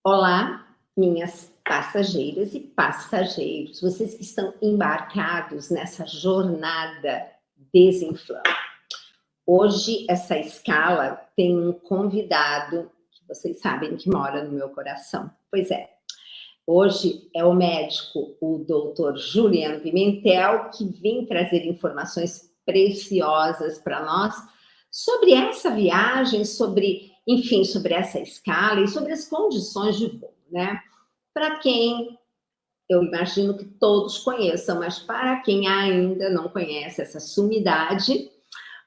Olá, minhas passageiras e passageiros, vocês que estão embarcados nessa jornada Desinflama. Hoje, essa escala tem um convidado que vocês sabem que mora no meu coração. Pois é, hoje é o médico, o doutor Juliano Pimentel, que vem trazer informações preciosas para nós sobre essa viagem, enfim, sobre essa escala e sobre as condições de voo, né? Para quem eu imagino que todos conheçam, mas para quem ainda não conhece essa sumidade,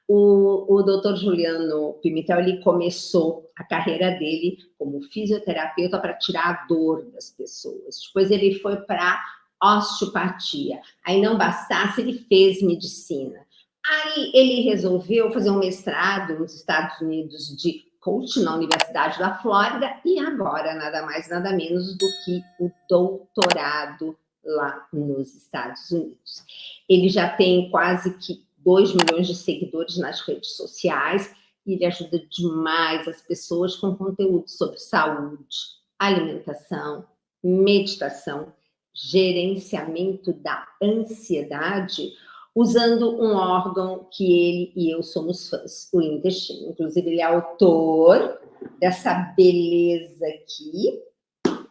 o doutor Juliano Pimentel, ele começou a carreira dele como fisioterapeuta para tirar a dor das pessoas. Depois ele foi para osteopatia. Aí não bastasse, ele fez medicina. Aí ele resolveu fazer um mestrado nos Estados Unidos de coach na Universidade da Flórida e agora nada mais, nada menos do que o doutorado lá nos Estados Unidos. Ele já tem quase que 2 milhões de seguidores nas redes sociais e ele ajuda demais as pessoas com conteúdo sobre saúde, alimentação, meditação, gerenciamento da ansiedade, usando um órgão que ele e eu somos fãs, o intestino. Inclusive, ele é autor dessa beleza aqui,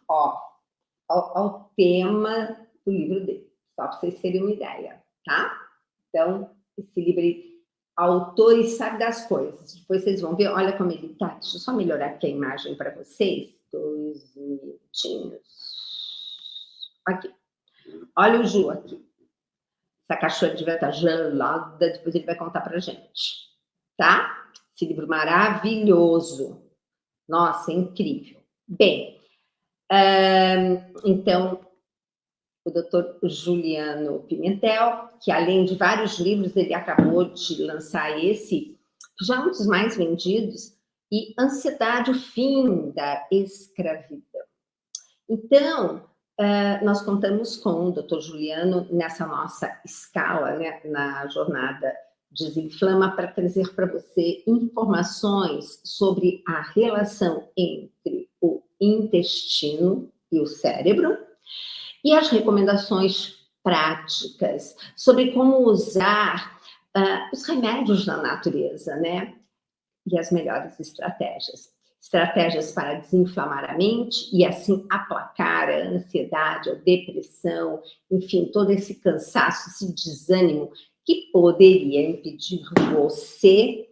ó, ao tema do livro dele, só para vocês terem uma ideia, tá? Então, esse livro aí, autor sabe das coisas. Depois vocês vão ver, olha como ele tá. Deixa eu só melhorar aqui a imagem para vocês. 2 minutinhos. Aqui. Olha o Ju aqui. Essa cachoeira devia estar gelada, depois ele vai contar pra gente. Tá? Esse livro maravilhoso. Nossa, é incrível. Bem, então, o doutor Juliano Pimentel, que além de vários livros, ele acabou de lançar esse, que já é um dos mais vendidos, e Ansiedade, o Fim da Escravidão. Então, nós contamos com o doutor Juliano nessa nossa escala, né, na jornada Desinflama, para trazer para você informações sobre a relação entre o intestino e o cérebro, e as recomendações práticas sobre como usar os remédios da natureza, né? E as melhores estratégias. Estratégias para desinflamar a mente e assim aplacar a ansiedade, a depressão, enfim, todo esse cansaço, esse desânimo que poderia impedir você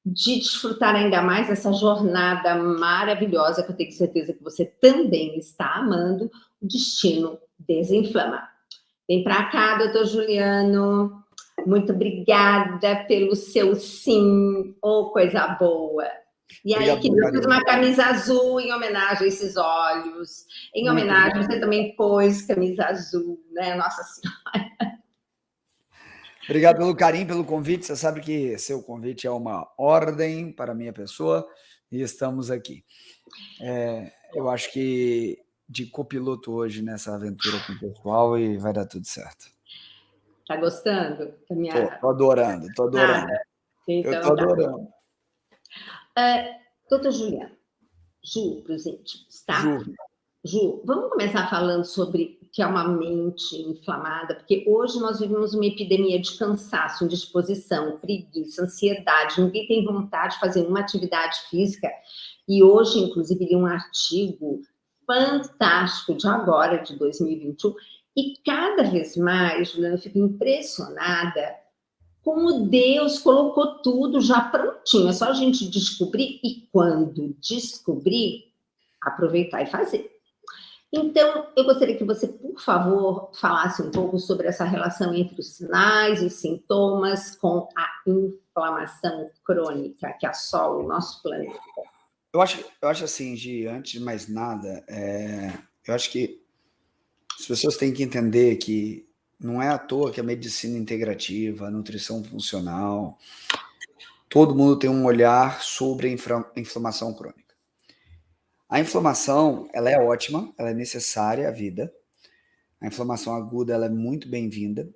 de desfrutar ainda mais essa jornada maravilhosa que eu tenho certeza que você também está amando, o Destino Desinflama. Vem para cá, doutor Juliano. Muito obrigada pelo seu sim, oh, coisa boa. E aí, queria fazer uma camisa azul em homenagem a esses olhos. Em homenagem, você também pôs camisa azul, né? Nossa Senhora. Obrigado pelo carinho, pelo convite. Você sabe que seu convite é uma ordem para a minha pessoa e estamos aqui. Eu acho que de copiloto hoje nessa aventura com o pessoal e vai dar tudo certo. Tá gostando? Tô adorando. Então, eu tô adorando. Doutor Juliano, Ju, para os íntimos, tá? Ju, vamos começar falando sobre o que é uma mente inflamada, porque hoje nós vivemos uma epidemia de cansaço, indisposição, preguiça, ansiedade, ninguém tem vontade de fazer uma atividade física. E hoje, inclusive, li um artigo fantástico de agora, de 2021, e cada vez mais, Juliana, eu fico impressionada como Deus colocou tudo já prontinho, é só a gente descobrir e quando descobrir, aproveitar e fazer. Então, eu gostaria que você, por favor, falasse um pouco sobre essa relação entre os sinais e os sintomas com a inflamação crônica que assola o nosso planeta. Eu acho assim, Gi, antes de mais nada, eu acho que as pessoas têm que entender que não é à toa que a medicina integrativa, a nutrição funcional, todo mundo tem um olhar sobre a inflamação crônica. A inflamação, ela é ótima, ela é necessária à vida. A inflamação aguda, ela é muito bem-vinda.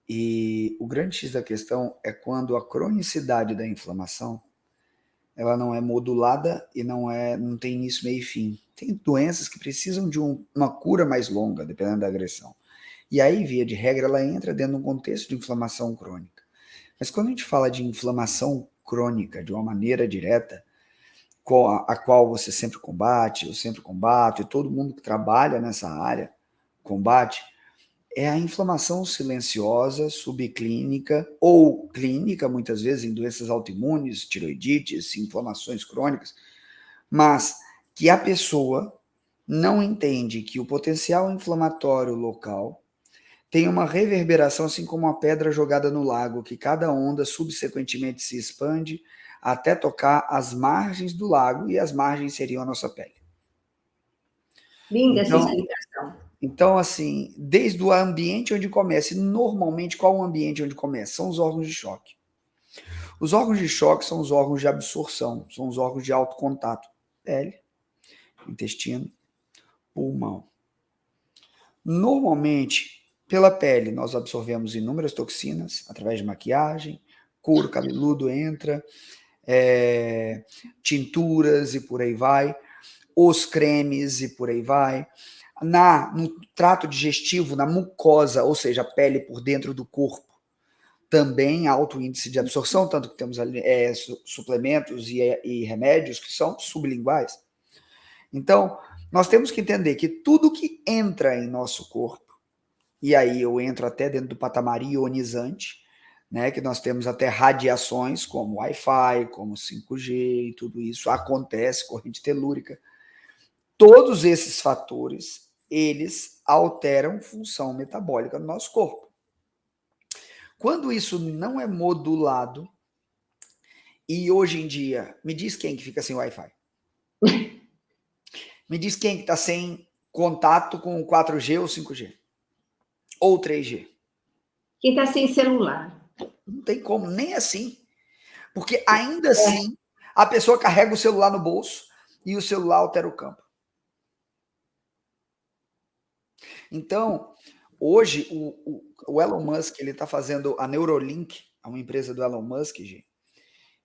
E o grande X da questão é quando a cronicidade da inflamação ela não é modulada e não tem início, meio e fim. Tem doenças que precisam de uma cura mais longa, dependendo da agressão. E aí, via de regra, ela entra dentro de um contexto de inflamação crônica. Mas quando a gente fala de inflamação crônica de uma maneira direta, a qual você sempre combate, eu sempre combato, e todo mundo que trabalha nessa área combate, é a inflamação silenciosa, subclínica ou clínica, muitas vezes em doenças autoimunes, tiroidites, inflamações crônicas, mas que a pessoa não entende que o potencial inflamatório local tem uma reverberação, assim como uma pedra jogada no lago, que cada onda subsequentemente se expande até tocar as margens do lago, e as margens seriam a nossa pele. Linda essa explicação. Então, assim, desde o ambiente onde começa, e normalmente qual é o ambiente onde começa? São os órgãos de choque. Os órgãos de choque são os órgãos de absorção, são os órgãos de alto contato. Pele, intestino, pulmão. Normalmente, pela pele, nós absorvemos inúmeras toxinas, através de maquiagem, couro cabeludo entra, tinturas e por aí vai, os cremes e por aí vai. No trato digestivo, na mucosa, ou seja, a pele por dentro do corpo, também alto índice de absorção, tanto que temos suplementos e remédios que são sublinguais. Então, nós temos que entender que tudo que entra em nosso corpo, e aí eu entro até dentro do patamar ionizante, né, que nós temos até radiações como Wi-Fi, como 5G, e tudo isso acontece, corrente telúrica. Todos esses fatores, eles alteram função metabólica do nosso corpo. Quando isso não é modulado, e hoje em dia, me diz quem que fica sem Wi-Fi? Me diz quem que está sem contato com 4G ou 5G? Ou 3G? Quem está sem celular? Não tem como, nem assim. Porque ainda assim, a pessoa carrega o celular no bolso e o celular altera o campo. Então, hoje, o Elon Musk, ele está fazendo a Neuralink, é uma empresa do Elon Musk, gente,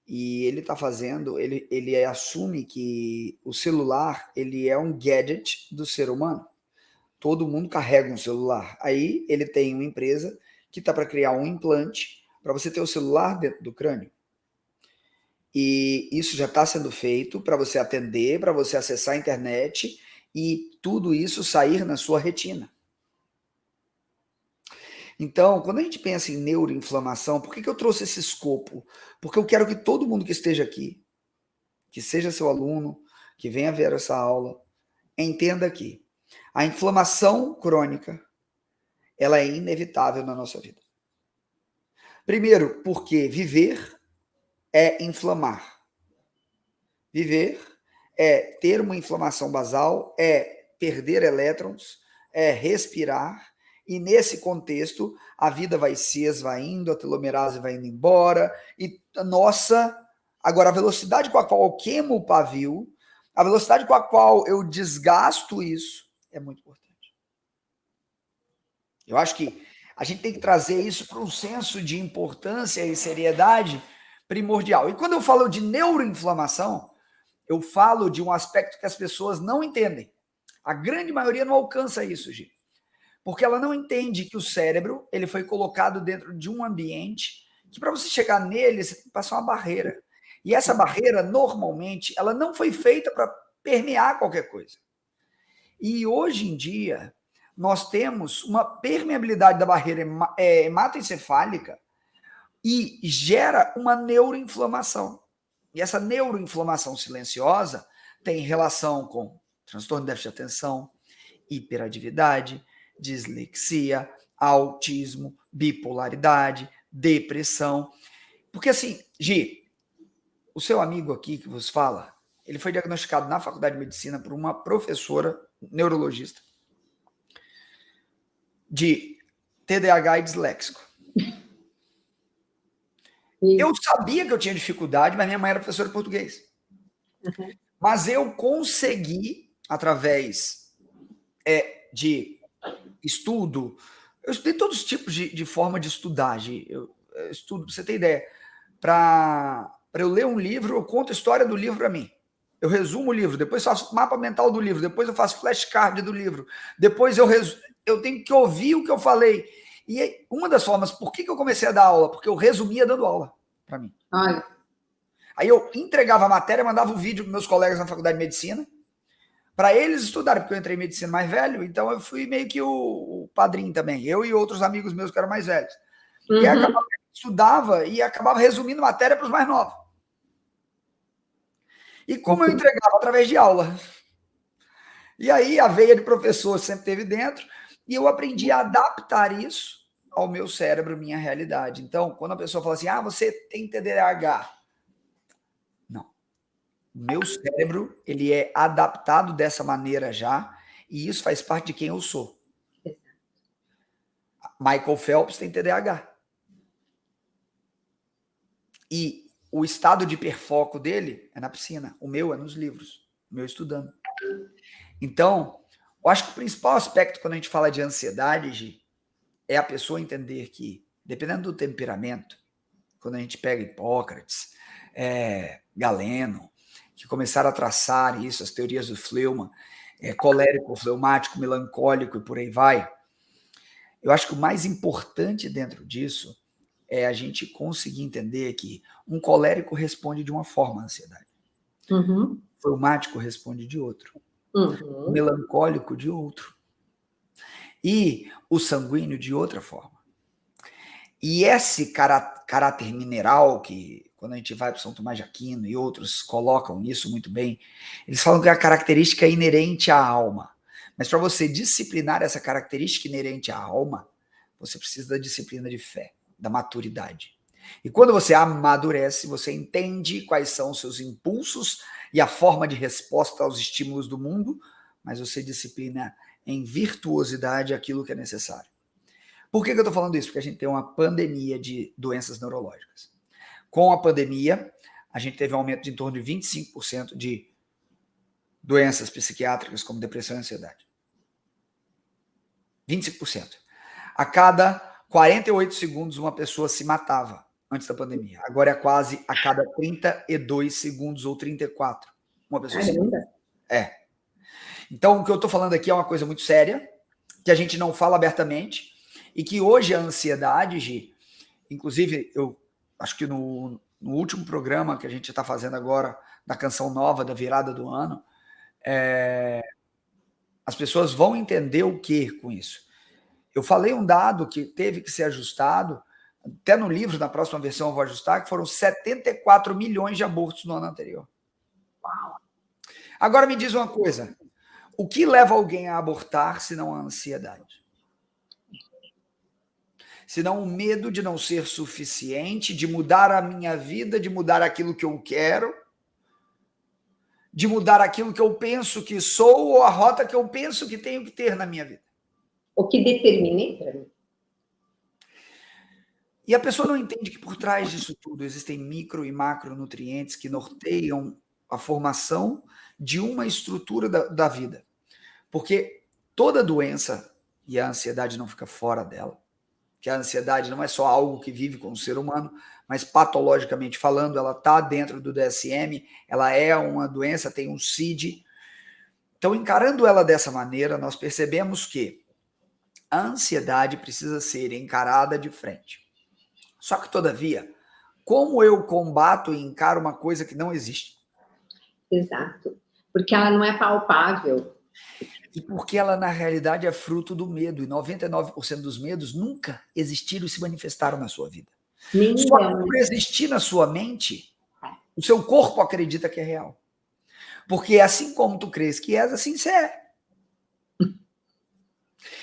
e ele está fazendo, ele assume que o celular, ele é um gadget do ser humano. Todo mundo carrega um celular. Aí ele tem uma empresa que está para criar um implante para você ter o celular dentro do crânio. E isso já está sendo feito para você atender, para você acessar a internet e tudo isso sair na sua retina. Então, quando a gente pensa em neuroinflamação, por que eu trouxe esse escopo? Porque eu quero que todo mundo que esteja aqui, que seja seu aluno, que venha ver essa aula, entenda que a inflamação crônica, ela é inevitável na nossa vida. Primeiro, porque viver é inflamar. Viver é ter uma inflamação basal, é perder elétrons, é respirar, e nesse contexto a vida vai se esvaindo, a telomerase vai indo embora, e agora a velocidade com a qual eu queimo o pavio, a velocidade com a qual eu desgasto isso, é muito importante. Eu acho que a gente tem que trazer isso para um senso de importância e seriedade primordial. E quando eu falo de neuroinflamação, eu falo de um aspecto que as pessoas não entendem. A grande maioria não alcança isso, Gi. Porque ela não entende que o cérebro ele foi colocado dentro de um ambiente que para você chegar nele, você tem que passar uma barreira. E essa barreira, normalmente, ela não foi feita para permear qualquer coisa. E hoje em dia, nós temos uma permeabilidade da barreira hematoencefálica e gera uma neuroinflamação. E essa neuroinflamação silenciosa tem relação com transtorno de déficit de atenção, hiperatividade, dislexia, autismo, bipolaridade, depressão. Porque assim, Gi, o seu amigo aqui que vos fala, ele foi diagnosticado na faculdade de medicina por uma professora neurologista de TDAH e disléxico. Eu sabia que eu tinha dificuldade, mas minha mãe era professora de português. Uhum. Mas eu consegui, através de estudo, eu estudei todos os tipos de forma de estudar, eu estudo, pra você ter ideia, para para eu ler um livro, eu conto a história do livro para mim. Eu resumo o livro, depois faço mapa mental do livro, depois eu faço flashcard do livro, depois eu tenho que ouvir o que eu falei. E uma das formas, por que eu comecei a dar aula? Porque eu resumia dando aula para mim. Olha. Aí eu entregava a matéria, mandava um vídeo para meus colegas na faculdade de medicina, para eles estudarem, porque eu entrei em medicina mais velho, então eu fui meio que o padrinho também, eu e outros amigos meus que eram mais velhos. E aí acabava, estudava e acabava resumindo matéria para os mais novos. E como eu entregava através de aula. E aí a veia de professor sempre esteve dentro, e eu aprendi a adaptar isso ao meu cérebro, minha realidade. Então, quando a pessoa fala assim, você tem TDAH. Não. O meu cérebro, ele é adaptado dessa maneira já, e isso faz parte de quem eu sou. Michael Phelps tem TDAH. E o estado de hiperfoco dele é na piscina. O meu é nos livros. O meu estudando. Então, eu acho que o principal aspecto quando a gente fala de ansiedade, Gi, é a pessoa entender que, dependendo do temperamento, quando a gente pega Hipócrates, Galeno, que começaram a traçar isso, as teorias do fleuma, colérico, fleumático, melancólico e por aí vai, eu acho que o mais importante dentro disso é a gente conseguir entender que um colérico responde de uma forma à ansiedade. O fleumático responde de outro. O melancólico de outro. E o sanguíneo de outra forma. E esse caráter mineral, que quando a gente vai para São Tomás de Aquino e outros colocam isso muito bem, eles falam que é a característica inerente à alma. Mas para você disciplinar essa característica inerente à alma, você precisa da disciplina de fé, da maturidade. E quando você amadurece, você entende quais são os seus impulsos e a forma de resposta aos estímulos do mundo, mas você disciplina em virtuosidade aquilo que é necessário. Por que eu estou falando isso? Porque a gente tem uma pandemia de doenças neurológicas. Com a pandemia, a gente teve um aumento de em torno de 25% de doenças psiquiátricas como depressão e ansiedade. 25%. A cada 48 segundos uma pessoa se matava antes da pandemia. Agora é quase a cada 32 segundos ou 34 uma pessoa se mata. Então, o que eu estou falando aqui é uma coisa muito séria, que a gente não fala abertamente, e que hoje a ansiedade, Gi, inclusive, eu acho que no último programa que a gente está fazendo agora, da canção nova, da virada do ano, as pessoas vão entender o que com isso. Eu falei um dado que teve que ser ajustado, até no livro, na próxima versão eu vou ajustar, que foram 74 milhões de abortos no ano anterior. Uau. Agora me diz uma coisa, o que leva alguém a abortar se não a ansiedade? Senão o medo de não ser suficiente, de mudar a minha vida, de mudar aquilo que eu quero, de mudar aquilo que eu penso que sou ou a rota que eu penso que tenho que ter na minha vida. O que determinei para mim. E a pessoa não entende que por trás disso tudo existem micro e macronutrientes que norteiam a formação de uma estrutura da vida. Porque toda doença, e a ansiedade não fica fora dela, que a ansiedade não é só algo que vive com o ser humano, mas patologicamente falando, ela está dentro do DSM, ela é uma doença, tem um CID. Então, encarando ela dessa maneira, nós percebemos que a ansiedade precisa ser encarada de frente. Só que, todavia, como eu combato e encaro uma coisa que não existe? Exato. Porque ela não é palpável. E porque ela, na realidade, é fruto do medo. E 99% dos medos nunca existiram e se manifestaram na sua vida. Só que por existir na sua mente, o seu corpo acredita que é real. Porque assim como tu crês que és, assim você é.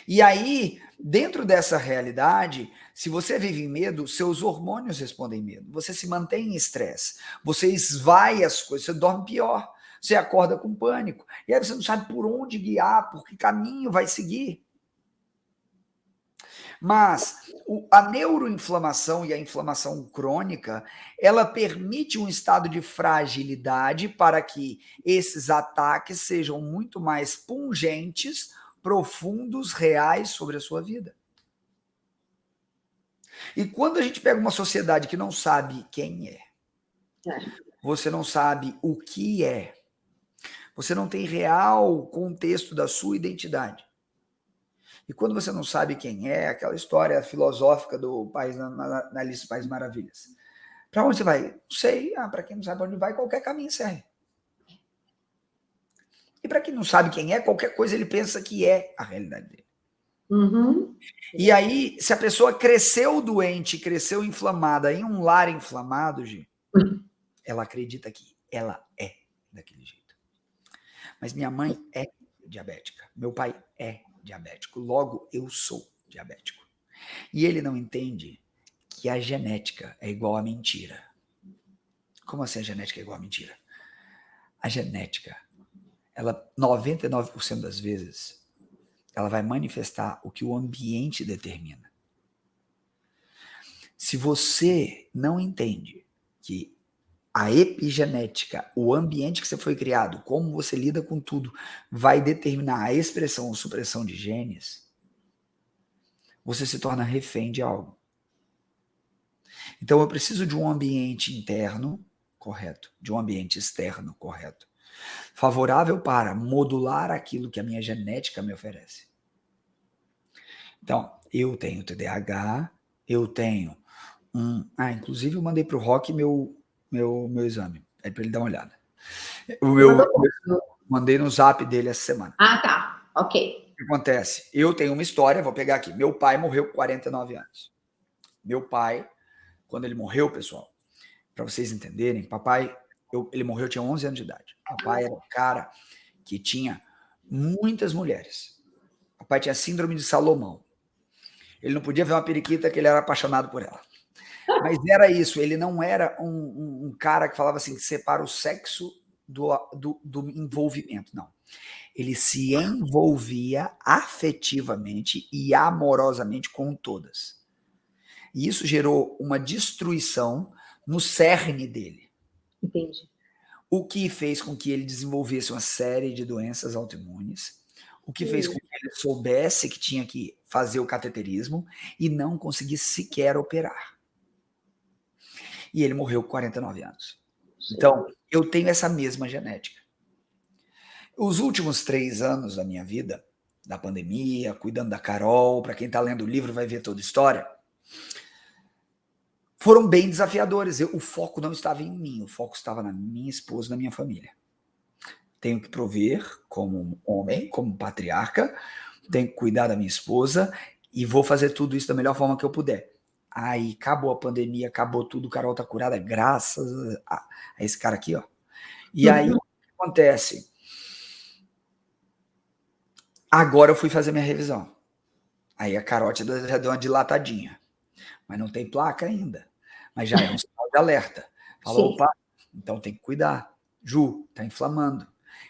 E aí, dentro dessa realidade, se você vive em medo, seus hormônios respondem medo. Você se mantém em estresse. Você esvai as coisas, você dorme pior. Você acorda com pânico. E aí você não sabe por onde guiar, por que caminho vai seguir. Mas a neuroinflamação e a inflamação crônica, ela permite um estado de fragilidade para que esses ataques sejam muito mais pungentes, profundos, reais sobre a sua vida. E quando a gente pega uma sociedade que não sabe quem é, É. Você não sabe o que é. Você não tem real contexto da sua identidade. E quando você não sabe quem é, aquela história filosófica do País na Alice País Maravilhas. Para onde você vai? Não sei. Para quem não sabe para onde vai, qualquer caminho serve. E para quem não sabe quem é, qualquer coisa ele pensa que é a realidade dele. Uhum. E aí, se a pessoa cresceu doente, cresceu inflamada em um lar inflamado, Gi, ela acredita que ela é daquele jeito. Mas minha mãe é diabética, meu pai é diabético, logo eu sou diabético. E ele não entende que a genética é igual à mentira. Como assim a genética é igual à mentira? A genética, ela 99% das vezes, ela vai manifestar o que o ambiente determina. Se você não entende que a epigenética, o ambiente que você foi criado, como você lida com tudo, vai determinar a expressão ou supressão de genes, você se torna refém de algo. Então eu preciso de um ambiente interno correto, de um ambiente externo correto, favorável para modular aquilo que a minha genética me oferece. Então, eu tenho TDAH, eu tenho inclusive eu mandei para o Rock meu exame, aí para ele dar uma olhada. Mandei no zap dele essa semana. Tá, ok. O que acontece? Eu tenho uma história, vou pegar aqui. Meu pai morreu com 49 anos. Meu pai, quando ele morreu, pessoal, para vocês entenderem, papai, ele morreu, tinha 11 anos de idade. Papai era um cara que tinha muitas mulheres. Papai tinha síndrome de Salomão. Ele não podia ver uma periquita que ele era apaixonado por ela. Mas era isso, ele não era um cara que falava assim, que separa o sexo do envolvimento, não. Ele se envolvia afetivamente e amorosamente com todas. E isso gerou uma destruição no cerne dele. Entendi. O que fez com que ele desenvolvesse uma série de doenças autoimunes, o que fez com que ele soubesse que tinha que fazer o cateterismo e não conseguisse sequer operar. E ele morreu com 49 anos. Então, eu tenho essa mesma genética. Os últimos 3 anos da minha vida, da pandemia, cuidando da Carol, para quem está lendo o livro vai ver toda a história, foram bem desafiadores. O foco não estava em mim, o foco estava na minha esposa, na minha família. Tenho que prover como homem, como patriarca, tenho que cuidar da minha esposa e vou fazer tudo isso da melhor forma que eu puder. Aí acabou a pandemia, acabou tudo, Carol tá curada, graças a esse cara aqui, ó. E aí o que acontece? Agora eu fui fazer minha revisão. Aí a carótida já deu uma dilatadinha, mas não tem placa ainda. Mas já é um sinal de alerta. Falou, opa, então tem que cuidar. Ju, tá inflamando.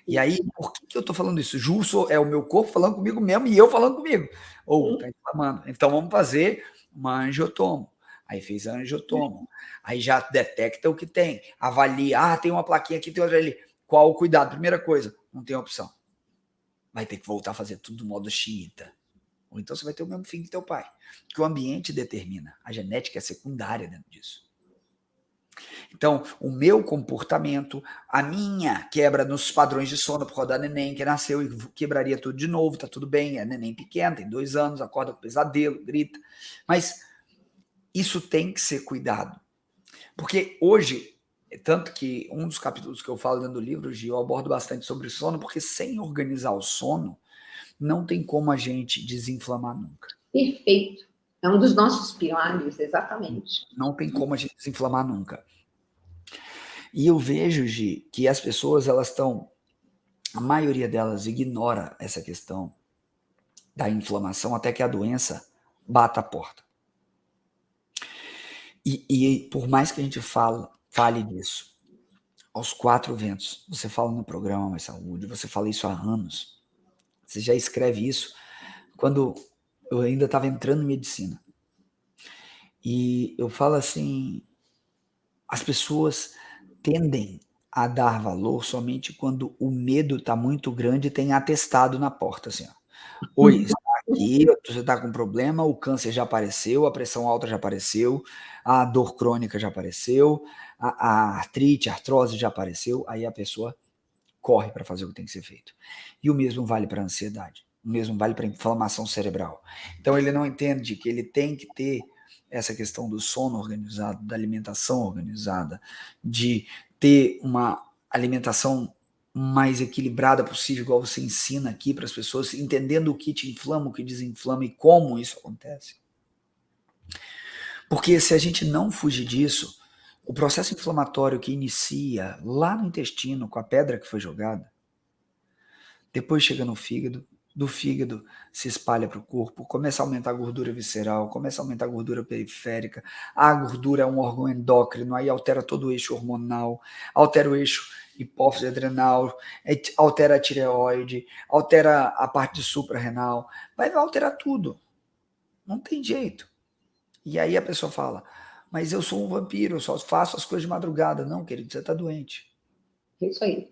E aí, por que eu tô falando isso? Ju é o meu corpo falando comigo mesmo e eu falando comigo. Ou tá inflamando. Então vamos fazer uma angiotomo. Aí fez a angiotomo. Aí já detecta o que tem. Avalia, tem uma plaquinha aqui, tem outra ali. Qual o cuidado? Primeira coisa, não tem opção. Vai ter que voltar a fazer tudo do modo xiita. Ou então você vai ter o mesmo fim que teu pai. Que o ambiente determina. A genética é secundária dentro disso. Então, o meu comportamento, a minha quebra nos padrões de sono por causa da neném que nasceu e quebraria tudo de novo, tá tudo bem, é neném pequena, tem 2 anos, acorda com pesadelo, grita. Mas isso tem que ser cuidado. Porque hoje, tanto que um dos capítulos que eu falo dentro do livro, Gi, eu abordo bastante sobre sono, porque sem organizar o sono, não tem como a gente desinflamar nunca. Perfeito. É um dos nossos pilares, exatamente. Não tem como a gente desinflamar nunca. E eu vejo, Gi, que as pessoas, elas estão, a maioria delas ignora essa questão da inflamação até que a doença bata a porta. E por mais que a gente fale disso, aos 4 ventos, você fala no programa Mais Saúde, você fala isso há anos, você já escreve isso quando eu ainda estava entrando em medicina. E eu falo assim, as pessoas tendem a dar valor somente quando o medo está muito grande e tem atestado na porta, assim, ó. Oi, está aqui, você está com problema, o câncer já apareceu, a pressão alta já apareceu, a dor crônica já apareceu, a artrite, a artrose já apareceu, aí a pessoa corre para fazer o que tem que ser feito. E o mesmo vale para a ansiedade, o mesmo vale para a inflamação cerebral. Então ele não entende que ele tem que ter essa questão do sono organizado, da alimentação organizada, de ter uma alimentação mais equilibrada possível, igual você ensina aqui para as pessoas, entendendo o que te inflama, o que desinflama e como isso acontece. Porque se a gente não fugir disso, o processo inflamatório que inicia lá no intestino com a pedra que foi jogada, depois chega no fígado, do fígado se espalha para o corpo, começa a aumentar a gordura visceral, começa a aumentar a gordura periférica, a gordura é um órgão endócrino, aí altera todo o eixo hormonal, altera o eixo hipófise adrenal, altera a tireoide, altera a parte suprarrenal, vai alterar tudo, não tem jeito. E aí a pessoa fala, mas eu sou um vampiro, eu só faço as coisas de madrugada. Não, querido, você está doente. É isso aí.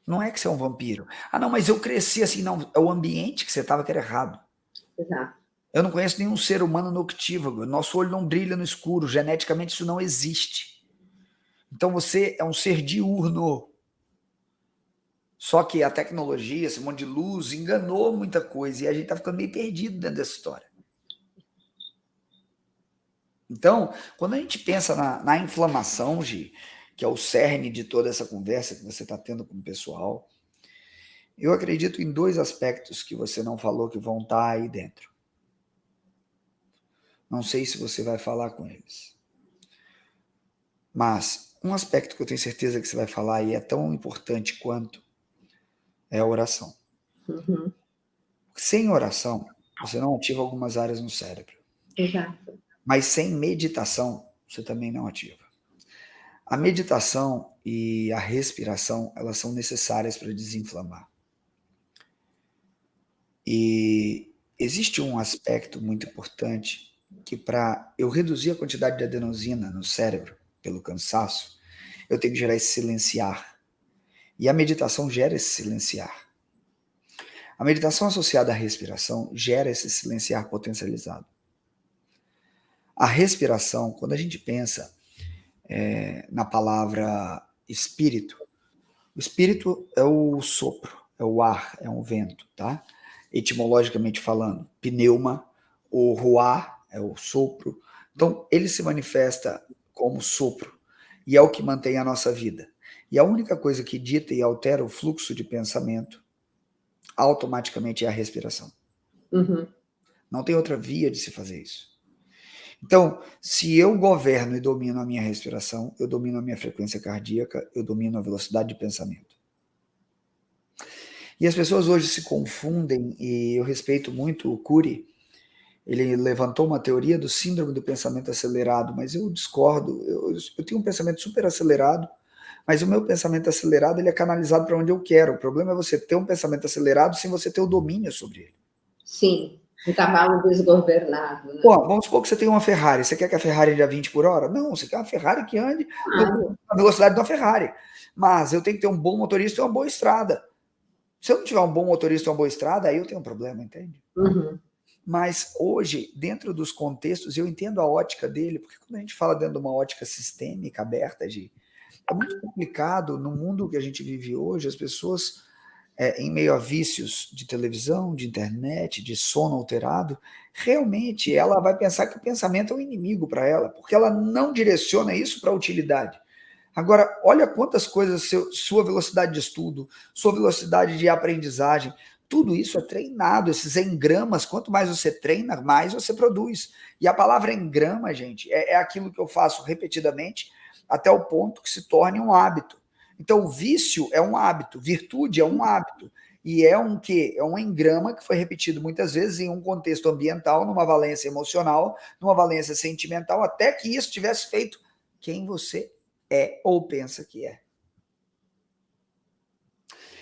Não é que você é um vampiro. Ah, não, mas eu cresci assim. Não, é o ambiente que você estava que era errado. Exato. Eu não conheço nenhum ser humano noctívago. Nosso olho não brilha no escuro. Geneticamente isso não existe. Então você é um ser diurno. Só que a tecnologia, esse monte de luz, enganou muita coisa. E a gente está ficando meio perdido dentro dessa história. Então, quando a gente pensa na inflamação, Gi, que é o cerne de toda essa conversa que você está tendo com o pessoal, eu acredito em dois aspectos que você não falou que vão estar aí dentro. Não sei se você vai falar com eles. Mas um aspecto que eu tenho certeza que você vai falar e é tão importante quanto é a oração. Uhum. Sem oração, você não ativa algumas áreas no cérebro. Exato. Mas sem meditação, você também não ativa. A meditação e a respiração, elas são necessárias para desinflamar. E existe um aspecto muito importante que para eu reduzir a quantidade de adenosina no cérebro pelo cansaço, eu tenho que gerar esse silenciar. E a meditação gera esse silenciar. A meditação associada à respiração gera esse silenciar potencializado. A respiração, quando a gente pensa na palavra espírito, o espírito é o sopro, é o ar, é um vento, tá? Etimologicamente falando, pneuma, o ruar é o sopro. Então, ele se manifesta como sopro e é o que mantém a nossa vida. E a única coisa que dita e altera o fluxo de pensamento automaticamente é a respiração. Uhum. Não tem outra via de se fazer isso. Então, se eu governo e domino a minha respiração, eu domino a minha frequência cardíaca, eu domino a velocidade de pensamento. E as pessoas hoje se confundem, e eu respeito muito o Cury, ele levantou uma teoria do síndrome do pensamento acelerado, mas eu discordo, eu tenho um pensamento super acelerado, mas o meu pensamento acelerado ele é canalizado para onde eu quero. O problema é você ter um pensamento acelerado sem você ter o domínio sobre ele. Sim, um cavalo desgovernado, né? Pô, vamos supor que você tem uma Ferrari, você quer que a Ferrari ande a 20 por hora? Não, você quer uma Ferrari que ande na velocidade de uma Ferrari. Mas eu tenho que ter um bom motorista e uma boa estrada. Se eu não tiver um bom motorista e uma boa estrada, aí eu tenho um problema, entende? Uhum. Mas hoje, dentro dos contextos, eu entendo a ótica dele, porque quando a gente fala dentro de uma ótica sistêmica, aberta, é muito complicado no mundo que a gente vive hoje, as pessoas, em meio a vícios de televisão, de internet, de sono alterado, realmente ela vai pensar que o pensamento é um inimigo para ela, porque ela não direciona isso para a utilidade. Agora, olha quantas coisas, sua velocidade de estudo, sua velocidade de aprendizagem, tudo isso é treinado, esses engramas, quanto mais você treina, mais você produz. E a palavra engrama, gente, é aquilo que eu faço repetidamente até o ponto que se torne um hábito. Então, o vício é um hábito, virtude é um hábito. E é um quê? É um engrama que foi repetido muitas vezes em um contexto ambiental, numa valência emocional, numa valência sentimental, até que isso tivesse feito quem você é ou pensa que é.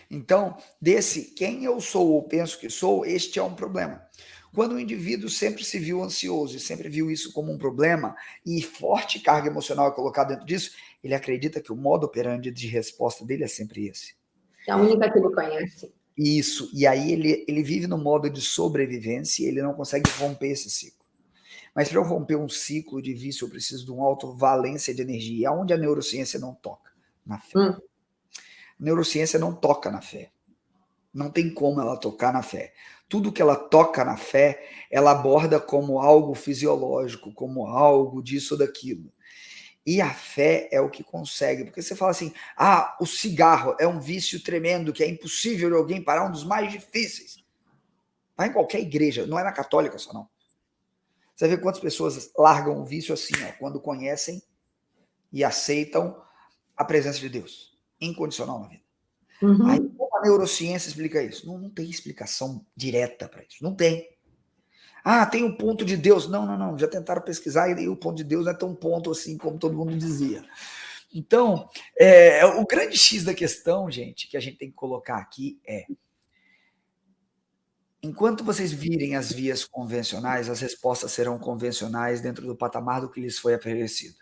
Então, desse quem eu sou ou penso que sou, este é um problema. Quando o indivíduo sempre se viu ansioso e sempre viu isso como um problema e forte carga emocional é colocada dentro disso, ele acredita que o modo operandi de resposta dele é sempre esse. É a única que ele conhece. Isso, e aí ele vive no modo de sobrevivência e ele não consegue romper esse ciclo. Mas para eu romper um ciclo de vício, eu preciso de uma autovalência de energia. E aonde a neurociência não toca? Na fé. A neurociência não toca na fé. Não tem como ela tocar na fé. Tudo que ela toca na fé, ela aborda como algo fisiológico, como algo disso ou daquilo. E a fé é o que consegue. Porque você fala assim, o cigarro é um vício tremendo, que é impossível de alguém parar, um dos mais difíceis. Vai em qualquer igreja, não é na católica só não. Você vê quantas pessoas largam o vício assim, quando conhecem e aceitam a presença de Deus, incondicional na vida. Aí como a neurociência explica isso? Não tem explicação direta para isso, não tem. Tem o ponto de Deus. Não, já tentaram pesquisar e o ponto de Deus não é tão ponto assim como todo mundo dizia. Então, o grande X da questão, gente, que a gente tem que colocar aqui enquanto vocês virem as vias convencionais, as respostas serão convencionais dentro do patamar do que lhes foi oferecido.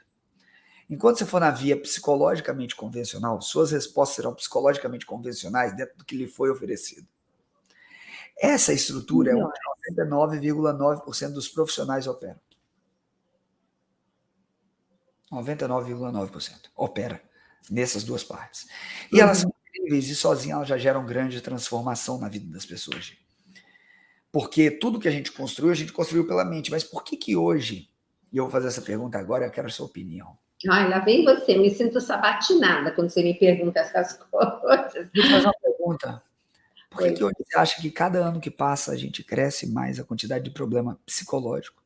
Enquanto você for na via psicologicamente convencional, suas respostas serão psicologicamente convencionais dentro do que lhe foi oferecido. Essa estrutura é onde 99,9% dos profissionais operam. 99,9% opera nessas duas partes. E elas são incríveis e sozinhas elas já geram grande transformação na vida das pessoas, gente. Porque tudo que a gente construiu pela mente. Mas por que hoje, e eu vou fazer essa pergunta agora, eu quero a sua opinião. Lá vem você, me sinto sabatinada quando você me pergunta essas coisas. Deixa eu fazer uma pergunta. Por que hoje você acha que cada ano que passa a gente cresce mais a quantidade de problema psicológico,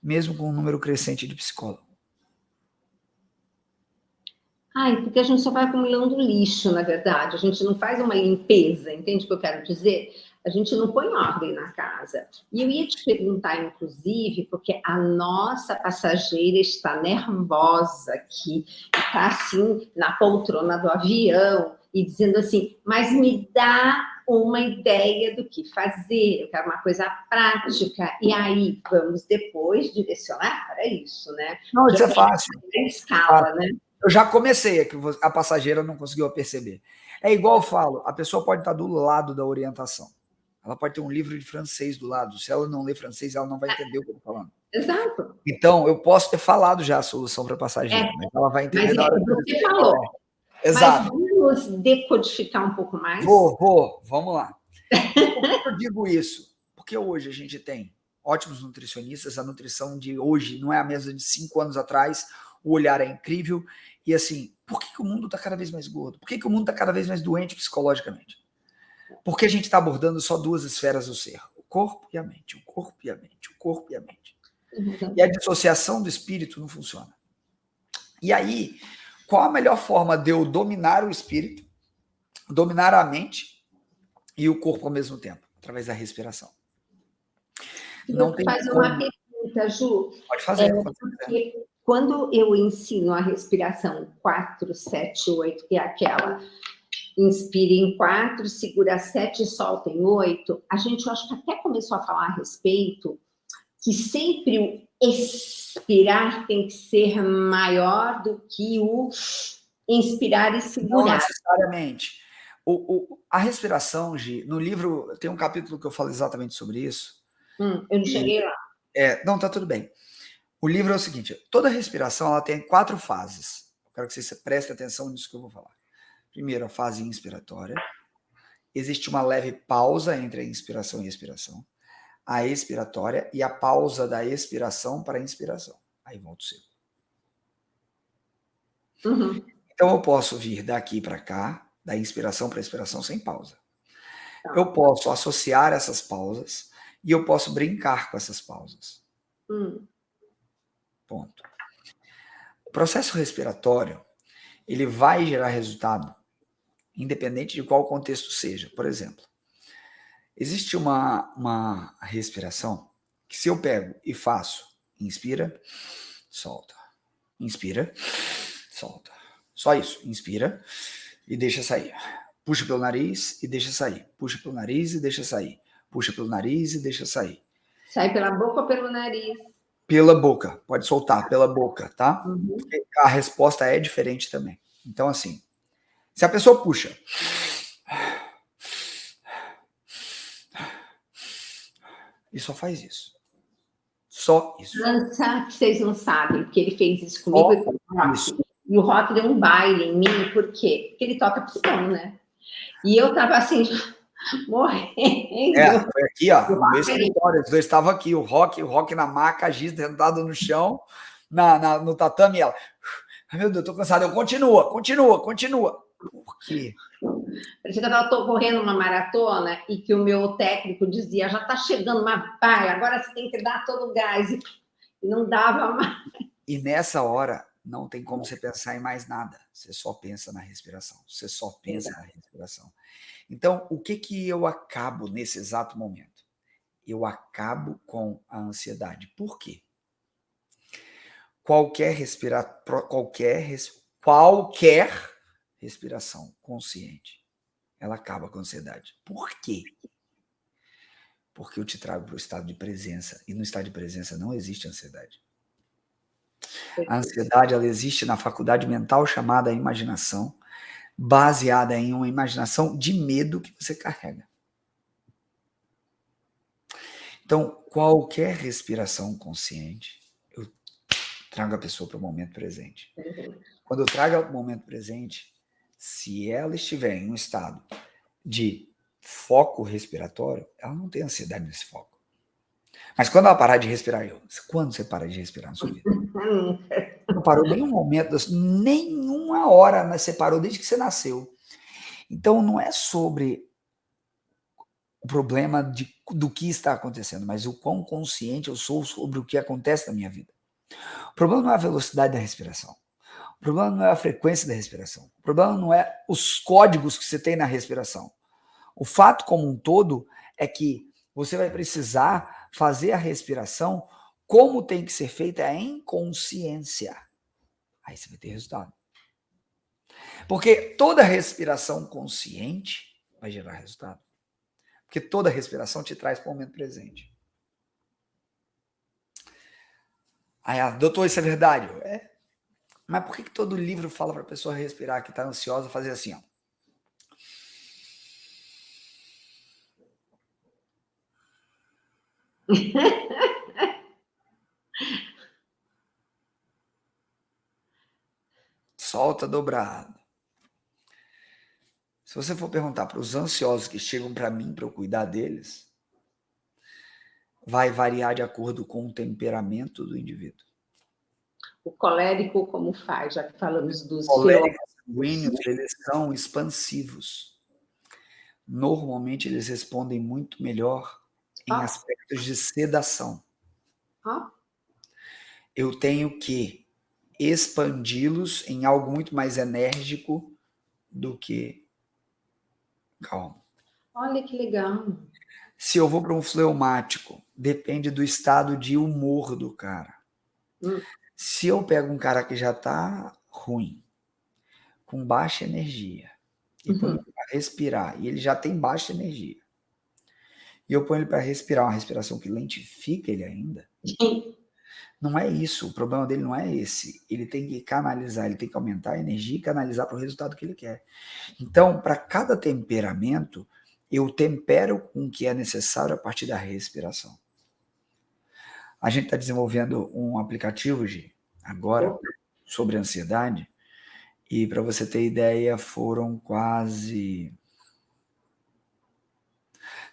mesmo com um número crescente de psicólogos? Porque a gente só vai acumulando lixo, na verdade. A gente não faz uma limpeza, entende o que eu quero dizer? A gente não põe ordem na casa. E eu ia te perguntar, inclusive, porque a nossa passageira está nervosa aqui, está assim, na poltrona do avião, e dizendo assim, mas me dá uma ideia do que fazer, eu quero uma coisa prática. E aí, vamos depois direcionar para isso, né? Não, isso é fácil. Em escala, né? Eu já comecei, que a passageira não conseguiu perceber. É igual eu falo, a pessoa pode estar do lado da orientação. Ela pode ter um livro de francês do lado. Se ela não lê francês, ela não vai entender o que eu estou falando. Exato. Então, eu posso ter falado já a solução para a passageira, mas ela vai entender na hora que você falou. Exato. Mas vamos decodificar um pouco mais? Vamos lá. Por que eu digo isso? Porque hoje a gente tem ótimos nutricionistas, a nutrição de hoje não é a mesma de 5 anos atrás, o olhar é incrível, e assim, por que o mundo está cada vez mais gordo? Por que o mundo está cada vez mais doente psicologicamente? Porque a gente está abordando só 2 esferas do ser, o corpo e a mente, o corpo e a mente, o corpo e a mente. E a dissociação do espírito não funciona. E aí, qual a melhor forma de eu dominar o espírito, dominar a mente e o corpo ao mesmo tempo? Através da respiração. Não tem fazer uma pergunta, Ju. Pode fazer. Porque quando eu ensino a respiração 4, 7, 8, que é aquela, inspira em 4, segura 7 e solta em 8, a gente, eu acho que até começou a falar a respeito que sempre o expirar tem que ser maior do que o inspirar e segurar. Não necessariamente. A respiração, Gi, no livro tem um capítulo que eu falo exatamente sobre isso. Eu não cheguei lá. Não, tá tudo bem. O livro é o seguinte, toda respiração ela tem 4 fases. Eu quero que você preste atenção nisso que eu vou falar. Primeiro, a fase inspiratória. Existe uma leve pausa entre a inspiração e a expiração. A expiratória e a pausa da expiração para a inspiração. Aí volta o ciclo. Então, eu posso vir daqui para cá, da inspiração para a expiração sem pausa. Eu posso associar essas pausas e eu posso brincar com essas pausas. Ponto. O processo respiratório, ele vai gerar resultado, independente de qual contexto seja. Por exemplo, existe uma respiração que se eu pego e faço, inspira, solta. Inspira, solta. Só isso. Inspira e deixa sair. Puxa pelo nariz e deixa sair. Puxa pelo nariz e deixa sair. Puxa pelo nariz e deixa sair. Sai pela boca ou pelo nariz? Pela boca. Pode soltar pela boca, tá? Porque a resposta é diferente também. Então, assim, se a pessoa puxa e só faz isso. Só isso. Dança, que vocês não sabem, porque ele fez isso comigo e com o Rock. E o Rock deu um baile em mim, por quê? Porque ele toca pistão, né? E eu tava assim, morrendo. Foi aqui, ó, no meu escritório. Os dois estavam aqui, o Rock na maca, a Giz sentado no chão, no tatame, e ela. Ai, meu Deus, tô cansado. Eu continua. Por quê? Parecia que eu estava correndo uma maratona e que o meu técnico dizia, já está chegando, mas vai, agora você tem que dar todo o gás. E não dava mais. E nessa hora, não tem como você pensar em mais nada. Você só pensa na respiração. Você só pensa na respiração. Então, o que eu acabo nesse exato momento? Eu acabo com a ansiedade. Por quê? Qualquer respiração consciente, ela acaba com a ansiedade. Por quê? Porque eu te trago para o estado de presença, e no estado de presença não existe ansiedade. A ansiedade, ela existe na faculdade mental chamada imaginação, baseada em uma imaginação de medo que você carrega. Então, qualquer respiração consciente, eu trago a pessoa para o momento presente. Quando eu trago o momento presente, se ela estiver em um estado de foco respiratório, ela não tem ansiedade nesse foco. Mas quando ela parar de respirar, quando você para de respirar na sua vida? Não parou nenhum momento, nenhuma hora, mas você parou desde que você nasceu. Então, não é sobre o problema do que está acontecendo, mas o quão consciente eu sou sobre o que acontece na minha vida. O problema não é a velocidade da respiração. O problema não é a frequência da respiração. O problema não é os códigos que você tem na respiração. O fato como um todo é que você vai precisar fazer a respiração como tem que ser feita em consciência. Aí você vai ter resultado. Porque toda respiração consciente vai gerar resultado. Porque toda respiração te traz para o momento presente. Aí, doutor, isso é verdade? É. Mas por que todo livro fala para a pessoa respirar que está ansiosa, fazer assim, ó? Solta dobrado. Se você for perguntar para os ansiosos que chegam para mim para eu cuidar deles, vai variar de acordo com o temperamento do indivíduo. O colérico, como faz? Já que falamos dos coléricos sanguíneos, eles são expansivos. Normalmente, eles respondem muito melhor em aspectos de sedação. Eu tenho que expandi-los em algo muito mais enérgico do que calmo. Olha que legal. Se eu vou para um fleumático, depende do estado de humor do cara. Se eu pego um cara que já está ruim, com baixa energia, e ponho ele para respirar, e ele já tem baixa energia, e eu ponho ele para respirar uma respiração que lentifica ele ainda, não é isso, o problema dele não é esse. Ele tem que canalizar, ele tem que aumentar a energia e canalizar para o resultado que ele quer. Então, para cada temperamento, eu tempero com o que é necessário a partir da respiração. A gente está desenvolvendo um aplicativo, Gi, agora, sobre ansiedade, e para você ter ideia, foram quase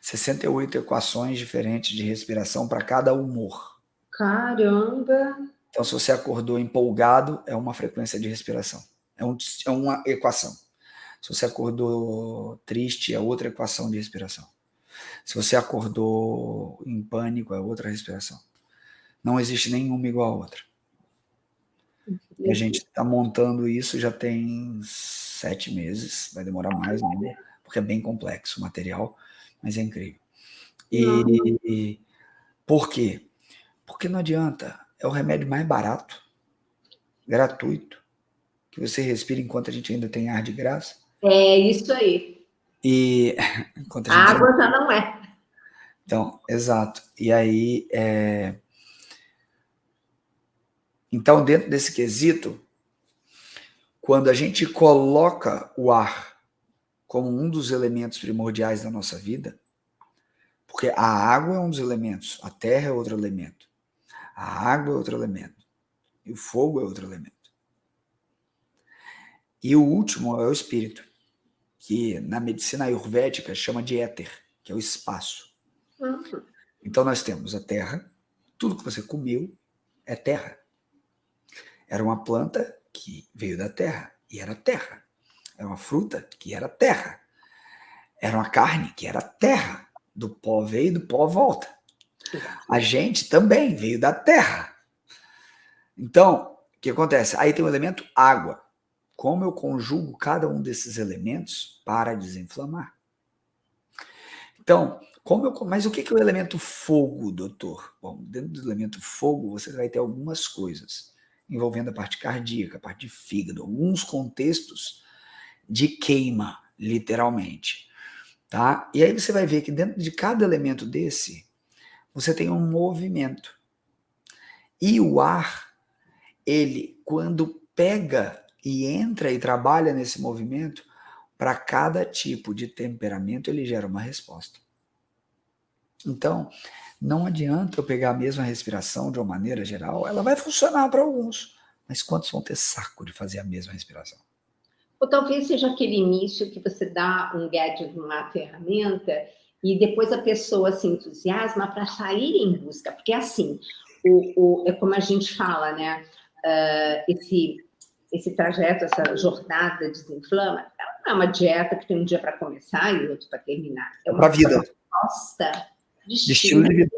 68 equações diferentes de respiração para cada humor. Caramba! Então, se você acordou empolgado, é uma frequência de respiração. É uma equação. Se você acordou triste, é outra equação de respiração. Se você acordou em pânico, é outra respiração. Não existe nenhuma igual a outra. E a gente está montando isso já tem 7 meses. Vai demorar mais ainda, porque é bem complexo o material, mas é incrível. E por quê? Porque não adianta. É o remédio mais barato, gratuito, que você respira enquanto a gente ainda tem ar de graça. É isso aí. E enquanto a água já não é. Então, exato. E aí, então, dentro desse quesito, quando a gente coloca o ar como um dos elementos primordiais da nossa vida, Porque a água é um dos elementos, a terra é outro elemento, a água é outro elemento, e o fogo é outro elemento. E o último é o espírito, que na medicina ayurvédica chama de éter, que é o espaço. Então nós temos a terra, tudo que você comeu é terra. Era uma planta que veio da terra, e era terra. Era uma fruta que era terra. Era uma carne que era terra. Do pó veio, do pó volta. A gente também veio da terra. Então, o que acontece? Aí tem o elemento água. Como eu conjugo cada um desses elementos para desinflamar? Então, mas o que é o elemento fogo, doutor? Bom, dentro do elemento fogo, você vai ter algumas coisas envolvendo a parte cardíaca, a parte de fígado, alguns contextos de queima, literalmente. Tá? E aí você vai ver que dentro de cada elemento desse, você tem um movimento. E o ar, ele, quando pega e entra e trabalha nesse movimento, para cada tipo de temperamento, ele gera uma resposta. Então, não adianta eu pegar a mesma respiração de uma maneira geral, ela vai funcionar para alguns, mas quantos vão ter saco de fazer a mesma respiração? Ou talvez seja aquele início que você dá um gadget, uma ferramenta, e depois a pessoa se entusiasma para sair em busca. Porque, assim, é como a gente fala, né? Esse trajeto, essa jornada desinflama, não é uma dieta que tem um dia para começar e outro para terminar. É uma vida. proposta de estilo de vida.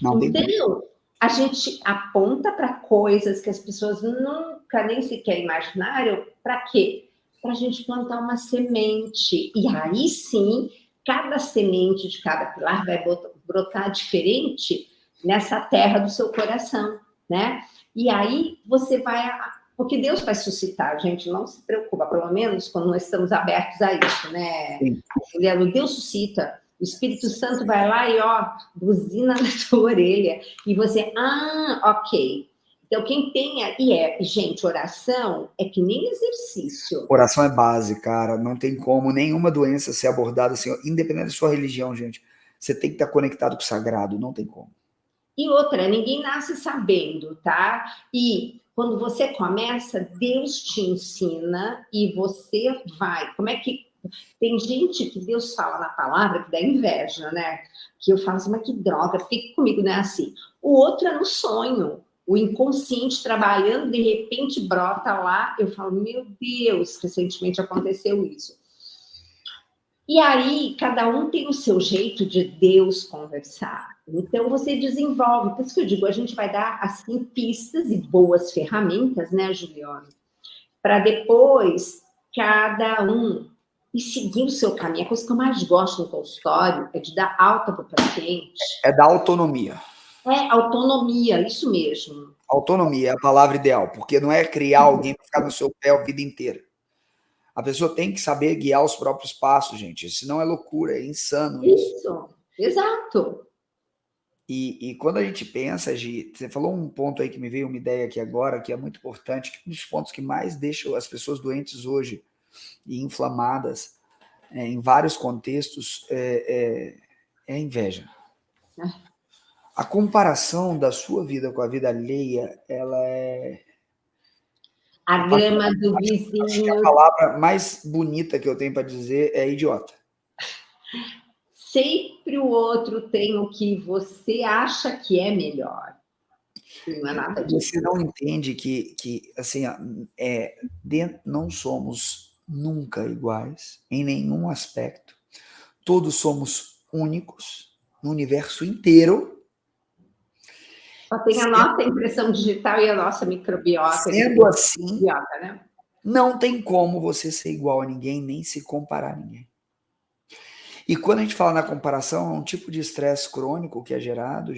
Não, então, a gente aponta para coisas que as pessoas nunca nem sequer imaginaram. Para quê? Para a gente plantar uma semente. E aí sim, cada semente de cada pilar vai brotar diferente nessa terra do seu coração, né? E aí você vai... Porque Deus vai suscitar, gente, não se preocupa, pelo menos quando nós estamos abertos a isso, né? Juliano, Deus suscita. O Espírito Santo vai lá e, ó, buzina na tua orelha. E você, ok. Então, quem tem... gente, oração é que nem exercício. Oração é base, cara. Não tem como nenhuma doença ser abordada assim, independente da sua religião, gente. Você tem que estar conectado com o sagrado, não tem como. E outra, ninguém nasce sabendo, tá? E quando você começa, Deus te ensina e você vai. Como é que... Tem gente que Deus fala na palavra que dá inveja, né? Que eu falo assim, mas que droga, fique comigo, não é assim. O outro é no sonho. O inconsciente trabalhando, de repente brota lá. Eu falo, meu Deus, recentemente aconteceu isso. E aí, cada um tem o seu jeito de Deus conversar. Então, você desenvolve. Por isso que eu digo, a gente vai dar, assim, pistas e boas ferramentas, né, Juliana? Para depois, cada um e seguir o seu caminho. A coisa que eu mais gosto no consultório é de dar alta para o paciente. É da autonomia. É autonomia, isso mesmo. Autonomia é a palavra ideal, porque não é criar alguém para ficar no seu pé a vida inteira. A pessoa tem que saber guiar os próprios passos, gente. Senão é loucura, é insano isso. Isso, exato. E quando a gente pensa, Gi, você falou um ponto aí que me veio uma ideia aqui agora, que é muito importante, que um dos pontos que mais deixam as pessoas doentes hoje e inflamadas em vários contextos é a inveja. A comparação da sua vida com a vida alheia, ela é... A grama do Acho que vizinho. a palavra mais bonita que eu tenho para dizer é idiota. Sempre o outro tem o que você acha que é melhor. E não é nada disso. Você não entende que assim, não somos nunca iguais em nenhum aspecto. Todos somos únicos no universo inteiro. Só tem a nossa impressão digital e a nossa microbiota. Sendo assim, microbiota, né? não tem como você ser igual a ninguém, nem se comparar a ninguém. E quando a gente fala na comparação, é um tipo de estresse crônico que é gerado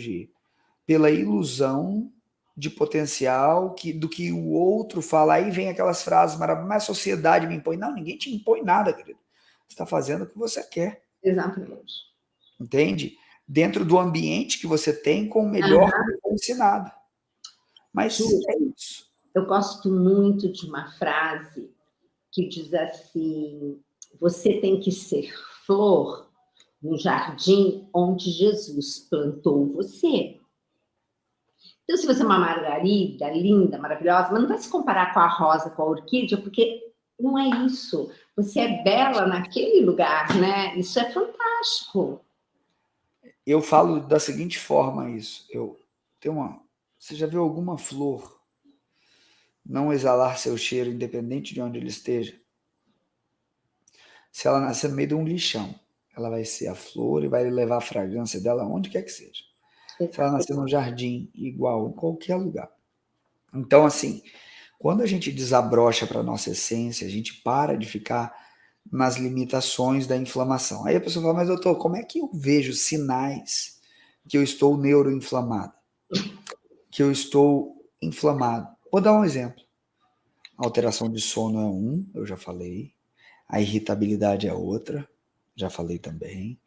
pela ilusão de potencial do que o outro fala. Aí vem aquelas frases maravilhosas, mas a sociedade me impõe. Não, ninguém te impõe nada, querido. Você está fazendo o que você quer. Exatamente. Entende? Dentro do ambiente que você tem, com o melhor que foi ensinado. Mas é isso. Eu gosto muito de uma frase que diz assim: você tem que ser flor no jardim onde Jesus plantou você. Então, se você é uma margarida linda, maravilhosa, mas não vai se comparar com a rosa, com a orquídea, porque não é isso. Você é bela naquele lugar, né? Isso é fantástico. Eu falo da seguinte forma isso. Você já viu alguma flor não exalar seu cheiro, independente de onde ele esteja? Se ela nascer no meio de um lixão, ela vai ser a flor e vai levar a fragrância dela onde quer que seja. Se ela nascer no jardim, igual, em qualquer lugar. Então, assim, quando a gente desabrocha para a nossa essência, a gente para de ficar nas limitações da inflamação. Aí a pessoa fala, mas doutor, como é que eu vejo sinais que eu estou neuroinflamado? Que eu estou inflamado? Vou dar um exemplo. A alteração de sono é um, eu já falei. A irritabilidade é outra, já falei também.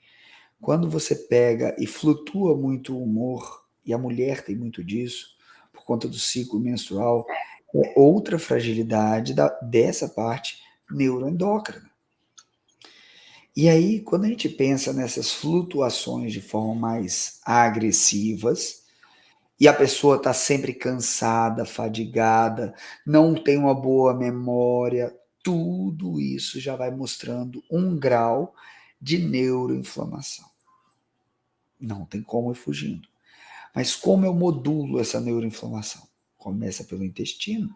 Quando você pega e flutua muito o humor, e a mulher tem muito disso, por conta do ciclo menstrual, é outra fragilidade dessa parte neuroendócrina. E aí, quando a gente pensa nessas flutuações de forma mais agressivas, e a pessoa está sempre cansada, fadigada, não tem uma boa memória, tudo isso já vai mostrando um grau de neuroinflamação. Não tem como ir fugindo. Mas como eu modulo essa neuroinflamação? Começa pelo intestino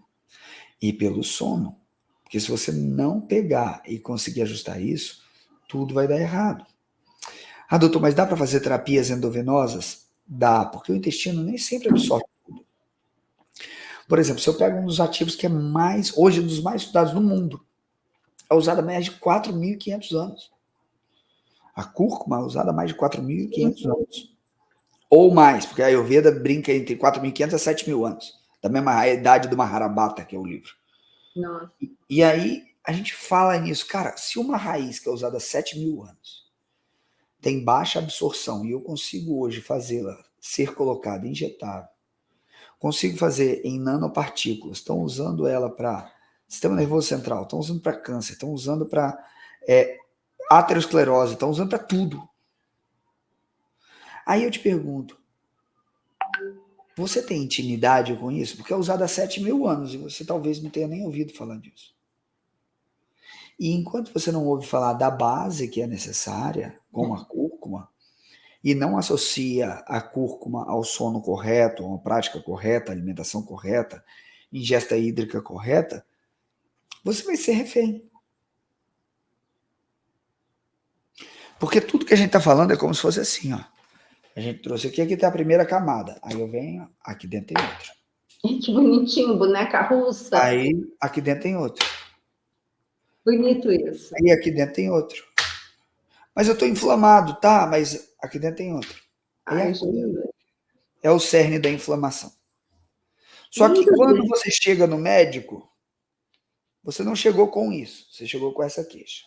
e pelo sono. Porque se você não pegar e conseguir ajustar isso, tudo vai dar errado. Ah, doutor, mas dá para fazer terapias endovenosas? Dá, porque o intestino nem sempre absorve tudo. Por exemplo, se eu pego um dos ativos que é hoje, um dos mais estudados no mundo, é usado há mais de 4.500 anos. A cúrcuma é usada há mais de 4.500 anos. Ou mais, porque a Ayurveda brinca entre 4.500 a 7.000 anos. Da mesma idade do Mahabharata, que é o livro. Nossa. E aí, a gente fala nisso. Cara, se uma raiz que é usada há 7.000 anos tem baixa absorção e eu consigo hoje fazê-la ser colocada, injetável, consigo fazer em nanopartículas, estão usando ela para sistema nervoso central, estão usando para câncer, estão usando para aterosclerose, estão usando para tudo. Aí eu te pergunto, você tem intimidade com isso? Porque é usado há 7.000 anos e você talvez não tenha nem ouvido falar disso. E enquanto você não ouve falar da base que é necessária, como a cúrcuma, e não associa a cúrcuma ao sono correto, a uma prática correta, alimentação correta, ingesta hídrica correta, você vai ser refém. Porque tudo que a gente está falando é como se fosse assim, ó. A gente trouxe aqui tem a primeira camada. Aí eu venho, aqui dentro tem outra. Que bonitinho, boneca russa. Aí, aqui dentro tem outro. Bonito isso. Aí, aqui dentro tem outro. Mas eu estou inflamado, tá? Mas aqui dentro tem outro. Ai, é o cerne da inflamação. Só que quando você chega no médico, você não chegou com isso. Você chegou com essa queixa.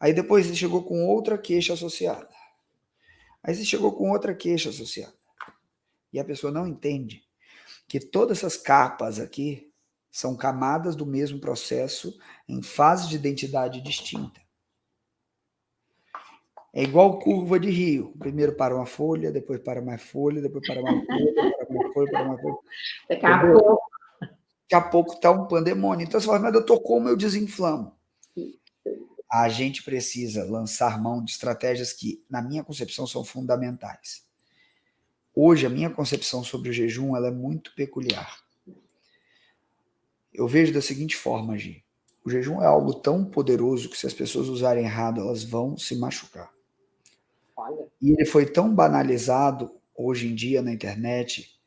Aí depois você chegou com outra queixa associada. Aí você chegou com outra queixa associada. E a pessoa não entende que todas essas capas aqui são camadas do mesmo processo em fases de identidade distinta. É igual curva de rio. Primeiro para uma folha, depois para mais folha, depois para mais folha, para mais folha, para mais folha. Daqui a pouco está um pandemônio. Então você fala, mas doutor, como eu desinflamo? A gente precisa lançar mão de estratégias que, na minha concepção, são fundamentais. Hoje, a minha concepção sobre o jejum ela é muito peculiar. Eu vejo da seguinte forma, Gi. O jejum é algo tão poderoso que se as pessoas usarem errado, elas vão se machucar. Olha. E ele foi tão banalizado hoje em dia na internet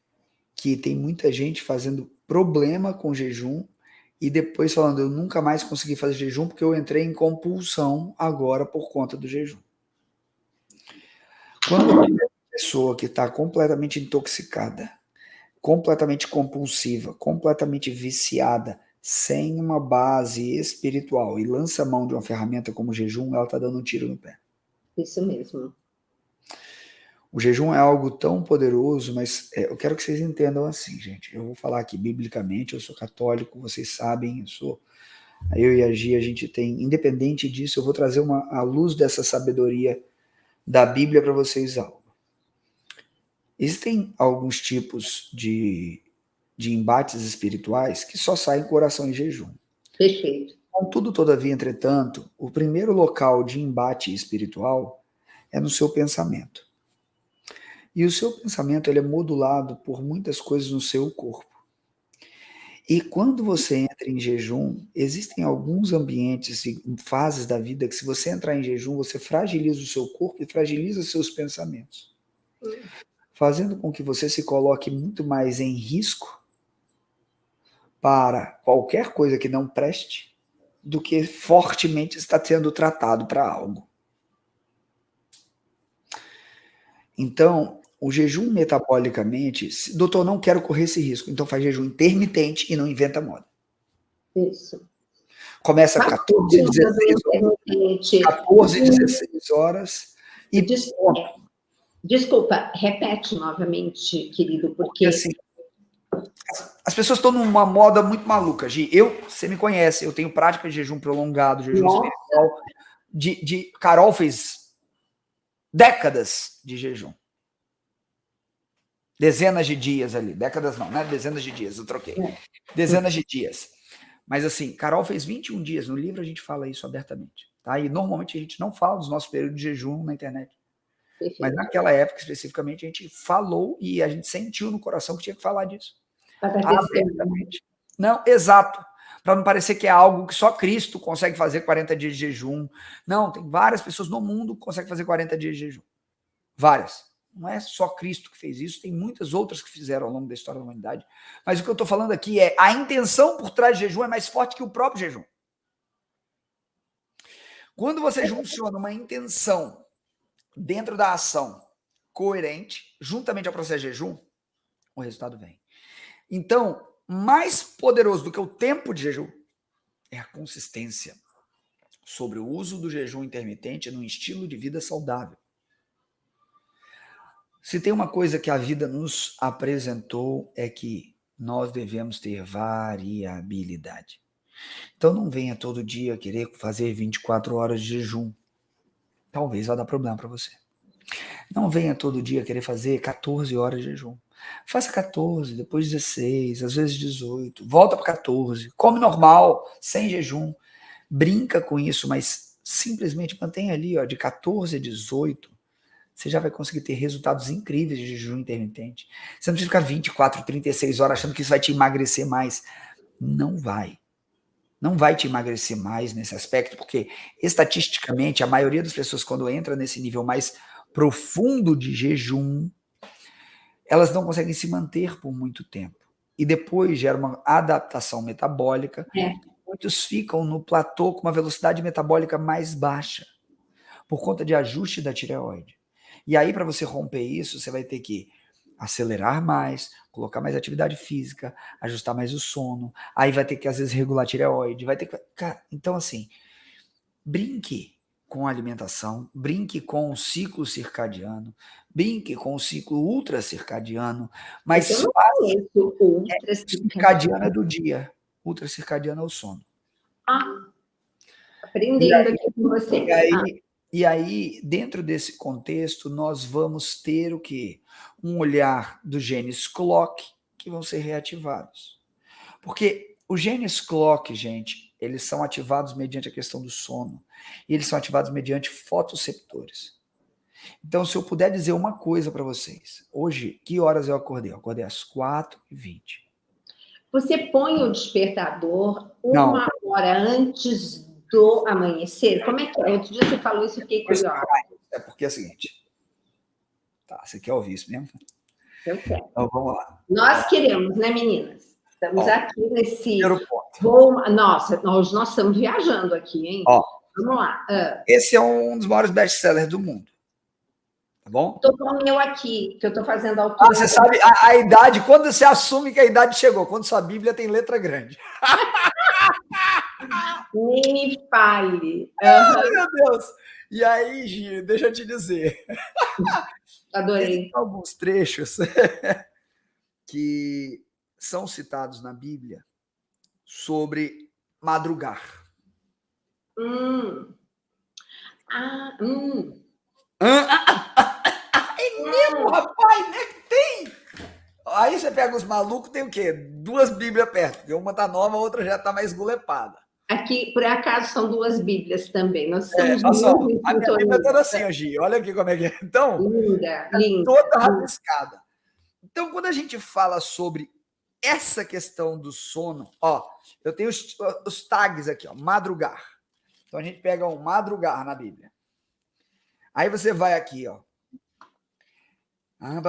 que tem muita gente fazendo problema com jejum e depois falando, eu nunca mais consegui fazer jejum porque eu entrei em compulsão agora por conta do jejum. Quando uma pessoa que está completamente intoxicada, completamente compulsiva, completamente viciada, sem uma base espiritual e lança a mão de uma ferramenta como o jejum, ela está dando um tiro no pé. Isso mesmo. O jejum é algo tão poderoso, mas eu quero que vocês entendam assim, gente. Eu vou falar aqui biblicamente, eu sou católico, vocês sabem, eu e a Gia, a gente tem, independente disso, eu vou trazer a luz dessa sabedoria da Bíblia para vocês algo. Existem alguns tipos de embates espirituais que só saem com oração e jejum. Perfeito. Contudo, todavia, entretanto, o primeiro local de embate espiritual é no seu pensamento. E o seu pensamento ele é modulado por muitas coisas no seu corpo. E quando você entra em jejum, existem alguns ambientes e fases da vida que, se você entrar em jejum, você fragiliza o seu corpo e fragiliza seus pensamentos, fazendo com que você se coloque muito mais em risco para qualquer coisa que não preste do que fortemente está sendo tratado para algo. Então, o jejum metabolicamente, doutor, não quero correr esse risco, então faz jejum intermitente e não inventa moda. Isso. Começa 14, 16 horas e... Desculpa, repete novamente, querido, porque... Assim, as pessoas estão numa moda muito maluca, Gi. Você me conhece, eu tenho prática de jejum prolongado, jejum espiritual. Carol fez décadas de jejum. Dezenas de dias ali. Décadas não, né? Dezenas de dias, eu troquei. Dezenas de dias. Mas assim, Carol fez 21 dias. No livro a gente fala isso abertamente. Tá? E normalmente a gente não fala dos nossos períodos de jejum na internet. Perfeito. Mas naquela época, especificamente, a gente falou e a gente sentiu no coração que tinha que falar disso. Abertamente. Não, exato. Para não parecer que é algo que só Cristo consegue fazer 40 dias de jejum. Não, tem várias pessoas no mundo que conseguem fazer 40 dias de jejum. Várias. Não é só Cristo que fez isso, tem muitas outras que fizeram ao longo da história da humanidade. Mas o que eu estou falando aqui é a intenção por trás do jejum é mais forte que o próprio jejum. Quando você junciona uma intenção dentro da ação coerente, juntamente ao processo de jejum, o resultado vem. Então, mais poderoso do que o tempo de jejum é a consistência sobre o uso do jejum intermitente num estilo de vida saudável. Se tem uma coisa que a vida nos apresentou é que nós devemos ter variabilidade. Então não venha todo dia querer fazer 24 horas de jejum. Talvez vá dar problema para você. Não venha todo dia querer fazer 14 horas de jejum. Faça 14, depois 16, às vezes 18. Volta para 14. Come normal, sem jejum. Brinca com isso, mas simplesmente mantenha ali, ó, de 14 a 18. Você já vai conseguir ter resultados incríveis de jejum intermitente. Você não precisa ficar 24, 36 horas achando que isso vai te emagrecer mais. Não vai. Não vai te emagrecer mais nesse aspecto, porque estatisticamente a maioria das pessoas, quando entra nesse nível mais profundo de jejum, elas não conseguem se manter por muito tempo. E depois gera uma adaptação metabólica. Muitos ficam no platô com uma velocidade metabólica mais baixa, por conta de ajuste da tireoide. E aí, para você romper isso, você vai ter que acelerar mais, colocar mais atividade física, ajustar mais o sono, aí vai ter que, às vezes, regular a tireoide, vai ter que... Cara, então, assim, brinque com a alimentação, brinque com o ciclo circadiano, brinque com o ciclo ultracircadiano, mas circadiano é do dia, ultracircadiano é o sono. Aprendendo aqui com vocês. E aí, dentro desse contexto, nós vamos ter o quê? Um olhar dos genes clock que vão ser reativados. Porque os genes clock, gente, eles são ativados mediante a questão do sono. E eles são ativados mediante fotoreceptores. Então, se eu puder dizer uma coisa para vocês. Hoje, que horas eu acordei? Eu acordei às 4h20. Você põe o despertador uma hora antes do amanhecer? Como é que é? Outro dia você falou isso, eu fiquei curiosa. É porque é o seguinte. Tá, você quer ouvir isso mesmo? Eu quero. Então, vamos lá. Nós queremos, né, meninas? Estamos aqui nesse voo. Nossa, nós estamos viajando aqui, hein? Vamos lá. Esse é um dos maiores best-sellers do mundo. Tá bom? Estou com o meu aqui, que eu estou fazendo autor. Você sabe a idade, quando você assume que a idade chegou, quando sua Bíblia tem letra grande. Nem me fale. Meu Deus! E aí, Gi, deixa eu te dizer. Adorei. Existem alguns trechos que são citados na Bíblia sobre madrugar. É mesmo, rapaz, né? Tem! Aí você pega os malucos, tem o quê? 2 Bíblias perto, porque uma tá nova, a outra já tá mais gulepada. Aqui, por acaso, são 2 Bíblias também. Nós É, estamos olha só, muito em a minha Bíblia é sintonia. toda assim, ó, Gi, olha aqui como é que é. Então, Linda, é linda. toda rabiscada. Então, quando a gente fala sobre essa questão do sono, ó, eu tenho os tags aqui, ó, madrugar. Então, a gente pega um madrugar na Bíblia. Aí você vai aqui, ó. Ele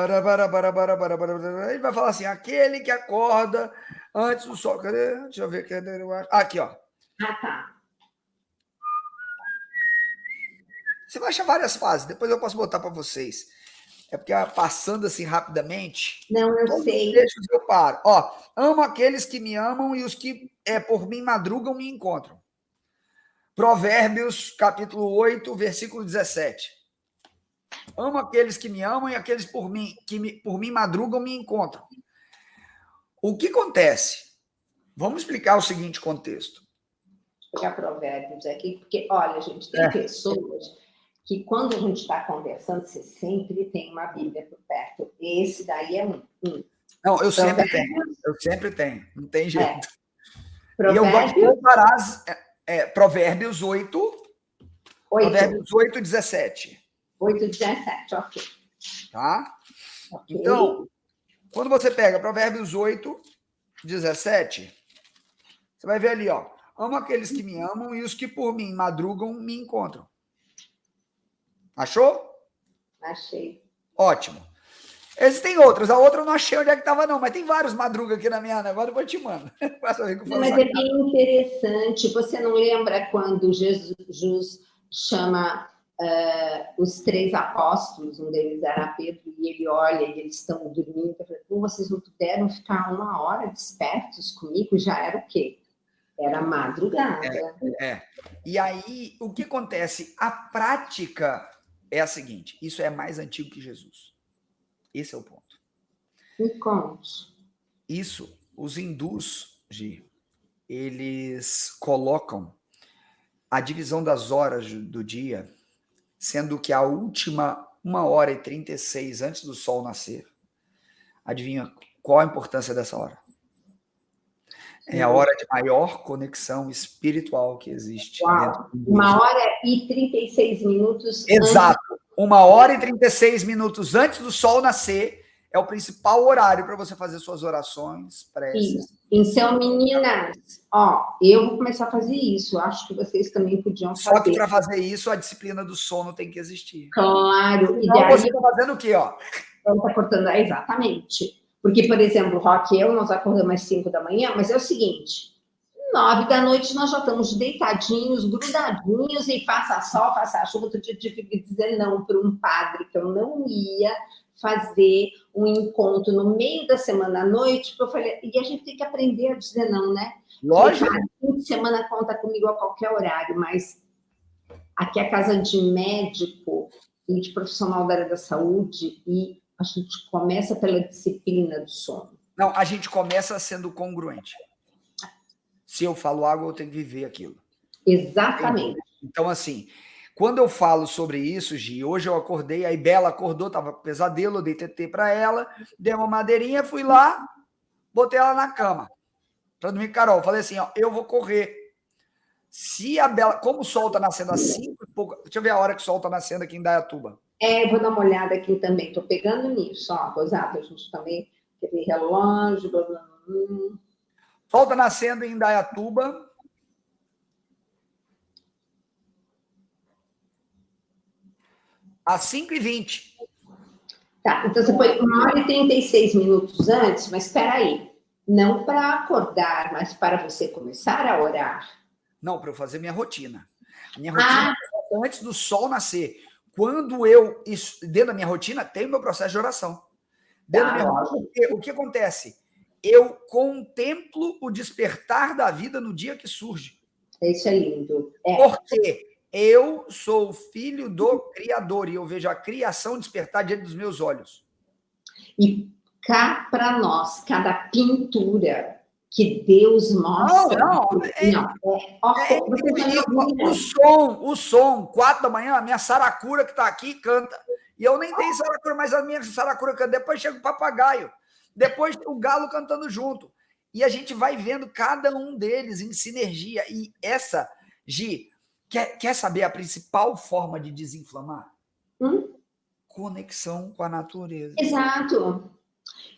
vai falar assim, aquele que acorda antes do sol. Cadê? Deixa eu ver. Cadê? Aqui, ó. Ah, tá. Você vai achar várias fases, depois eu posso botar para vocês. É porque passando assim rapidamente, Não, eu todos os sei. trechos eu paro. Ó, amo aqueles que me amam e os que por mim madrugam me encontram. Provérbios, capítulo 8, versículo 17. Amo aqueles que me amam e aqueles por mim madrugam me encontram. O que acontece? Vamos explicar o seguinte contexto. Vou pegar provérbios aqui, porque, olha, gente, tem pessoas que quando a gente está conversando, você sempre tem uma Bíblia por perto. Esse daí é um. Não, eu sempre tenho. Provérbios, Eu sempre tenho. Não tem jeito. E eu gosto de Provérbios comparar Provérbios 8, 8, Provérbios 8, 17. 8, 17, ok. Tá? Ok. Então, quando você pega Provérbios 8, 17, você vai ver ali, ó. Amo aqueles que me amam e os que por mim madrugam me encontram. Achou? Achei. Ótimo. Existem outras. A outra eu não achei onde é que estava, não. Mas tem vários madruga aqui na minha. Agora eu te mando. Mas é bem interessante. Você não lembra quando Jesus chama os 3 apóstolos, um deles era Pedro, e ele olha e eles estão dormindo. Ele fala, vocês não puderam ficar 1 hora despertos comigo? Já era o quê? Era madrugada. E aí, o que acontece? A prática é a seguinte: isso é mais antigo que Jesus. Esse é o ponto. Me conte. Isso, os hindus, Gi, eles colocam a divisão das horas do dia, sendo que a última 1h36 antes do sol nascer. Adivinha qual a importância dessa hora? É a hora de maior conexão espiritual que existe. Uau, 1h36 Exato. 1h36 antes do sol nascer é o principal horário para você fazer suas orações, preces. Então, meninas, ó, eu vou começar a fazer isso. Acho que vocês também podiam fazer. Só que para fazer isso, a disciplina do sono tem que existir. Claro. E daí você está fazendo o quê, ó? Então, está cortando, exatamente. Porque, por exemplo, o Rock e eu, nós acordamos às 5 da manhã, mas é o seguinte, 9 da noite nós já estamos deitadinhos, grudadinhos, e faça sol, faça chuva. Outro dia eu tive que dizer não para um padre, que eu não ia fazer um encontro no meio da semana à noite, porque eu falei, e a gente tem que aprender a dizer não, né? Lógico. Fim de semana conta comigo a qualquer horário, mas aqui é a casa de médico e de profissional da área da saúde, e a gente começa pela disciplina do sono. Não, a gente começa sendo congruente. Se eu falo água, eu tenho que viver aquilo. Exatamente. Então, assim, quando eu falo sobre isso, Gi, hoje eu acordei, aí Bela acordou, tava com pesadelo, eu dei TT para ela, dei uma madeirinha, fui lá, botei ela na cama para dormir com Carol. Falei assim, ó, eu vou correr. Se a Bela, como o sol tá nascendo às 5 e pouco, deixa eu ver a hora que o sol tá nascendo aqui em Indaiatuba. Eu vou dar uma olhada aqui também, tô pegando nisso, ó, gozado, a gente também teve relógio, blá, blá, blá. Sol tá nascendo em Indaiatuba. Às 5h20. Tá, então você foi 1h36 antes, mas espera aí. Não para acordar, mas para você começar a orar. Não, para eu fazer minha rotina. Minha rotina é antes do sol nascer. Quando eu, dentro da minha rotina, tem o meu processo de oração. Dentro da minha rotina, o que acontece? Eu contemplo o despertar da vida no dia que surge. Isso é lindo. Porque eu sou filho do Criador e eu vejo a criação despertar diante dos meus olhos. E cá para nós, cada pintura que Deus mostra. Não. O som, 4 da manhã, a minha saracura que está aqui canta. E eu nem tenho saracura, mas a minha saracura canta. Depois chega o papagaio. Depois o galo cantando junto. E a gente vai vendo cada um deles em sinergia. E essa, Gi, quer saber a principal forma de desinflamar? Conexão com a natureza. Exato.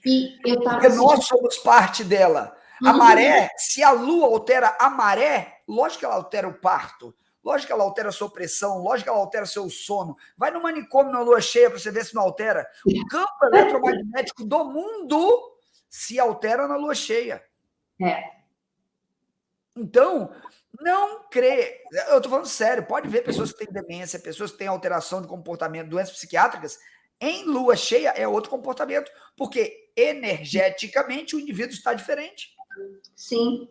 E eu tava Porque nós somos parte dela. A maré, se a lua altera a maré, lógico que ela altera o parto, lógico que ela altera a sua pressão, lógico que ela altera seu sono. Vai no manicômio na lua cheia para você ver se não altera. O campo eletromagnético do mundo se altera na lua cheia. Então, não crê. Eu estou falando sério, pode ver pessoas que têm demência, pessoas que têm alteração de comportamento, doenças psiquiátricas. Em lua cheia é outro comportamento, porque energeticamente o indivíduo está diferente. Sim.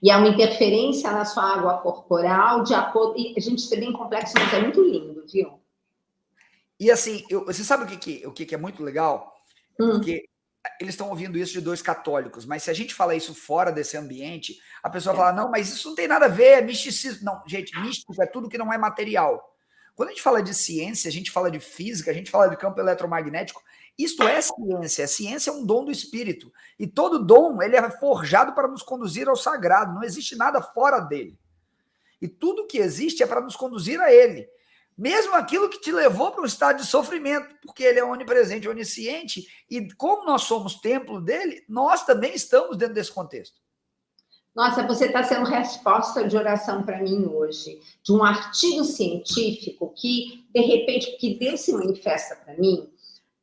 E há uma interferência na sua água corporal, de acordo. E a gente, isso é bem complexo, mas é muito lindo, viu? E assim, você sabe o que é muito legal? Porque eles estão ouvindo isso de 2 católicos, mas se a gente falar isso fora desse ambiente, a pessoa fala, não, mas isso não tem nada a ver, é misticismo. Não, gente, místico é tudo que não é material. Quando a gente fala de ciência, a gente fala de física, a gente fala de campo eletromagnético, isto é ciência. A ciência é um dom do espírito. E todo dom, ele é forjado para nos conduzir ao sagrado. Não existe nada fora dele. E tudo que existe é para nos conduzir a ele. Mesmo aquilo que te levou para um estado de sofrimento, porque ele é onipresente, onisciente, e como nós somos templo dele, nós também estamos dentro desse contexto. Nossa, você está sendo resposta de oração para mim hoje, de um artigo científico que, de repente, que Deus se manifesta para mim,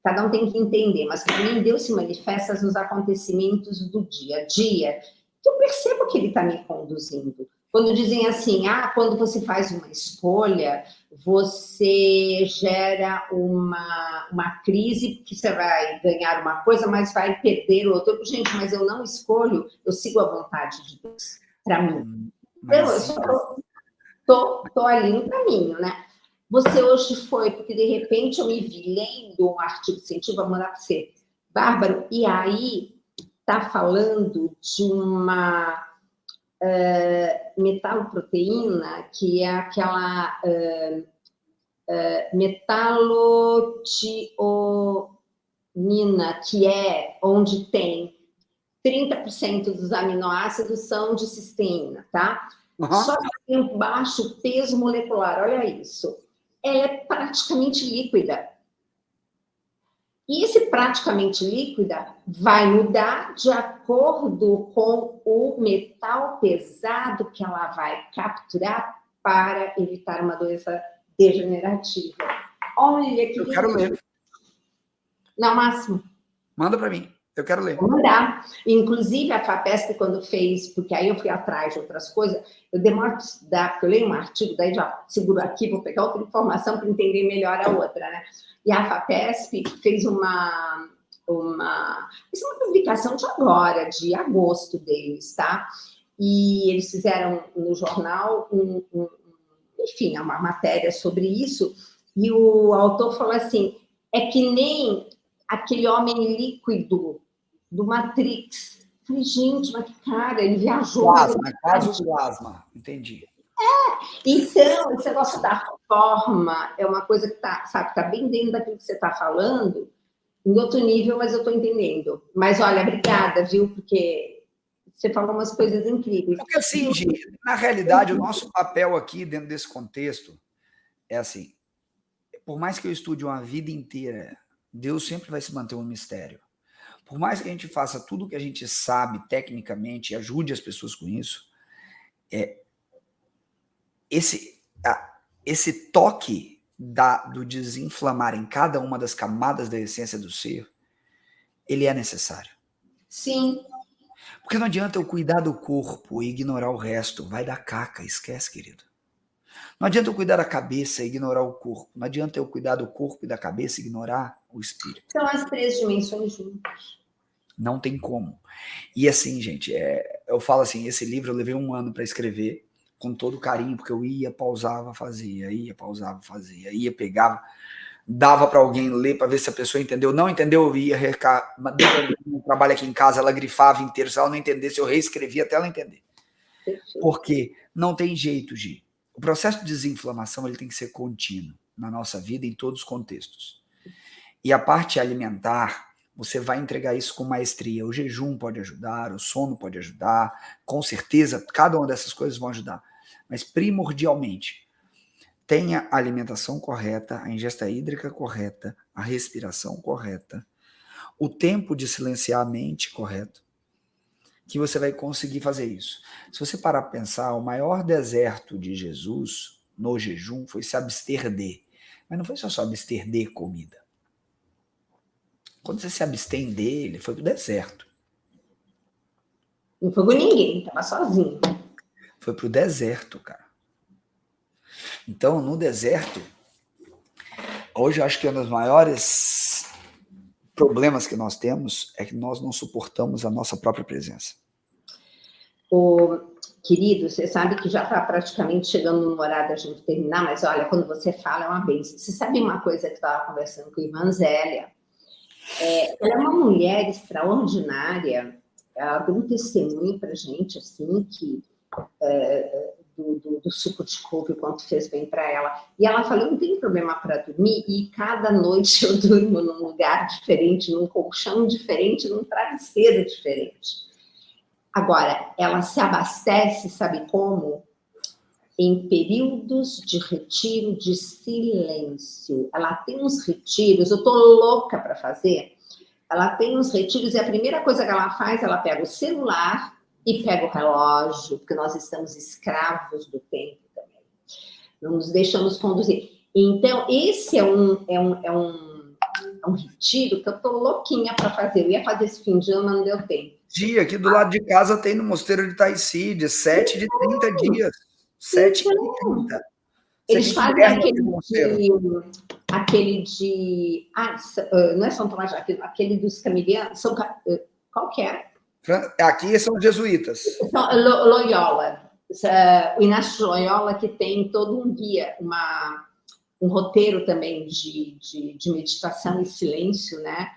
cada um tem que entender, mas para mim Deus se manifesta nos acontecimentos do dia a dia, que eu percebo que ele está me conduzindo. Quando dizem assim, quando você faz uma escolha, você gera uma crise, porque você vai ganhar uma coisa, mas vai perder outra. Gente, mas eu não escolho, eu sigo a vontade de Deus para mim. Então, eu só tô ali no caminho, né? Você hoje foi, porque de repente eu me vi lendo um artigo científico, vou mandar para você, Bárbaro, e aí está falando de uma metaloproteína, que é aquela metalotionina, que é onde tem 30% dos aminoácidos são de cisteína, tá? Só que tem um baixo peso molecular, olha isso. Ela é praticamente líquida. E esse praticamente líquida vai mudar de acordo com o metal pesado que ela vai capturar para evitar uma doença degenerativa. Olha que eu quero ler. Não, Máximo. Manda para mim. Eu quero ler. Vou mandar. Inclusive, a FAPESP, quando fez, porque aí eu fui atrás de outras coisas, eu demoro para estudar, porque eu leio um artigo, daí já seguro aqui, vou pegar outra informação para entender melhor a outra, né? E a FAPESP fez uma publicação de agora, de agosto deles, tá? E eles fizeram no jornal, enfim, uma matéria sobre isso, e o autor falou assim, é que nem aquele homem líquido do Matrix. Falei, gente, mas que cara, ele viajou. Plasma, caso plasma, entendi. Então, esse negócio da forma é uma coisa que tá bem dentro daquilo que você está falando, em outro nível, mas eu estou entendendo. Mas, olha, obrigada, viu? Porque você falou umas coisas incríveis. Porque, assim, na realidade, o nosso papel aqui, dentro desse contexto, é assim, por mais que eu estude uma vida inteira, Deus sempre vai se manter um mistério. Por mais que a gente faça tudo o que a gente sabe tecnicamente e ajude as pessoas com isso, esse toque do desinflamar em cada uma das camadas da essência do ser, ele é necessário. Sim. Porque não adianta eu cuidar do corpo e ignorar o resto. Vai dar caca, esquece, querido. Não adianta eu cuidar da cabeça e ignorar o corpo. Não adianta eu cuidar do corpo e da cabeça e ignorar o espírito. São as 3 dimensões juntas. Não tem como. E assim, gente, eu falo assim, esse livro eu levei 1 ano para escrever, com todo carinho, porque eu ia, pausava, fazia, ia, pausava, fazia, ia, pegava. dava para alguém ler para ver se a pessoa entendeu. Não entendeu, eu ia trabalho aqui em casa, ela grifava inteiro. Se ela não entendesse, eu reescrevia até ela entender. Porque não tem jeito, Gi. O processo de desinflamação ele tem que ser contínuo na nossa vida, em todos os contextos. E a parte alimentar, você vai entregar isso com maestria. O jejum pode ajudar, o sono pode ajudar, com certeza, cada uma dessas coisas vão ajudar. Mas primordialmente, tenha a alimentação correta, a ingesta hídrica correta, a respiração correta, o tempo de silenciar a mente correto, que você vai conseguir fazer isso. Se você parar para pensar, o maior deserto de Jesus, no jejum, foi se abster de. Mas não foi só abster de comida. Quando você se abstém dele, foi pro deserto. Não foi com ninguém, estava sozinho. Foi pro deserto, cara. Então, no deserto, hoje eu acho que um dos maiores problemas que nós temos é que nós não suportamos a nossa própria presença. Querido, você sabe que já está praticamente chegando no horário da gente terminar, mas olha, quando você fala é uma bênção. Você sabe uma coisa que eu estava conversando com a irmã Zélia? Ela é uma mulher extraordinária, ela deu um testemunho para a gente, assim, que do suco de couve, o quanto fez bem para ela. E ela falou, eu não tenho problema para dormir, e cada noite eu durmo num lugar diferente, num colchão diferente, num travesseiro diferente. Agora, ela se abastece, sabe como? Em períodos de retiro de silêncio. Ela tem uns retiros, eu tô louca para fazer. Ela tem uns retiros e a primeira coisa que ela faz, ela pega o celular e pega o relógio, porque nós estamos escravos do tempo também. Não nos deixamos conduzir. Então, esse é um retiro que eu tô louquinha para fazer. Eu ia fazer esse fim de ano, mas não deu tempo. Dia, aqui do lado de casa tem no Mosteiro de Taici, de 7 de 30 dias. 7 de 30. Eles fazem aquele de... não é São Tomás de Aquino, aquele dos camilianos. Qual que é? Aqui são jesuítas. Loyola. O Inácio Loyola, que tem todo um guia, um roteiro também de meditação e silêncio, né?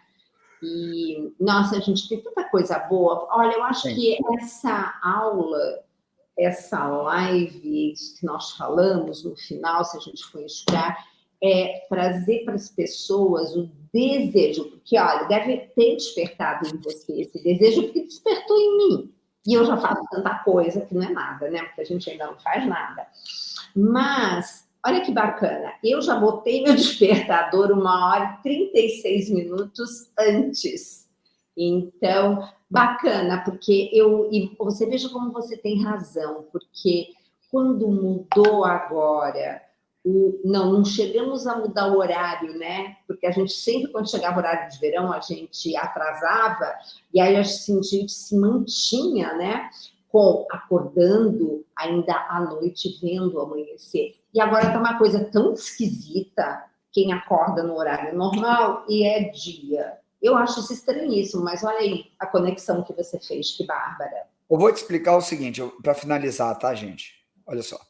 E, nossa, a gente tem tanta coisa boa. Olha, eu acho que essa aula, essa live que nós falamos no final, se a gente for estudar, é trazer para as pessoas o desejo, porque, olha, deve ter despertado em você esse desejo, porque despertou em mim. E eu já faço tanta coisa que não é nada, né? Porque a gente ainda não faz nada. Mas... olha que bacana, eu já botei meu despertador 1h36 antes. Então, bacana, porque e você veja como você tem razão, porque quando mudou agora, não chegamos a mudar o horário, né? Porque a gente sempre, quando chegava o horário de verão, a gente atrasava, e aí a gente se mantinha, né? Acordando ainda à noite, vendo o amanhecer. E agora está uma coisa tão esquisita, quem acorda no horário normal e é dia. Eu acho isso estranhíssimo, mas olha aí a conexão que você fez, que bárbara. Eu vou te explicar o seguinte, para finalizar, tá, gente? Olha só.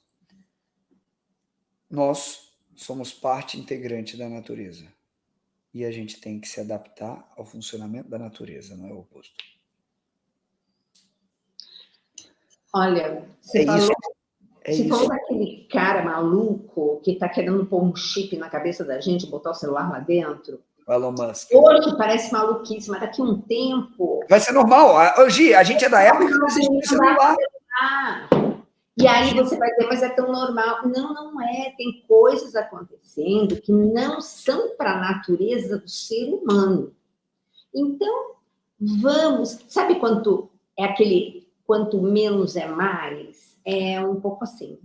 Nós somos parte integrante da natureza. E a gente tem que se adaptar ao funcionamento da natureza, não é o oposto. Olha, você falou daquele cara maluco que está querendo pôr um chip na cabeça da gente, botar o celular lá dentro. O Elon Musk. Hoje parece maluquice, mas daqui a um tempo... vai ser normal. Hoje, a gente é da época que não existia celular. E aí você vai dizer, mas é tão normal. Não, não é. Tem coisas acontecendo que não são para a natureza do ser humano. Então, vamos... sabe quanto é aquele... quanto menos é mais? É um pouco assim.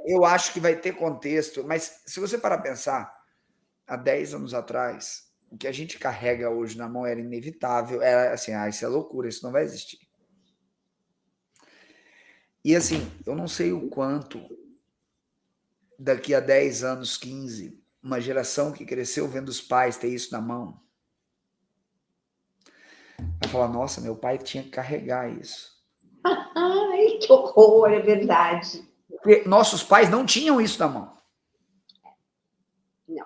Eu acho que vai ter contexto, mas se você parar para pensar, há 10 anos atrás, o que a gente carrega hoje na mão era inevitável, era assim, isso é loucura, isso não vai existir. E assim, eu não sei o quanto, daqui a 10 anos, 15, uma geração que cresceu vendo os pais ter isso na mão, vai falar, nossa, meu pai tinha que carregar isso. Ai, que horror, é verdade. Porque nossos pais não tinham isso na mão. Não.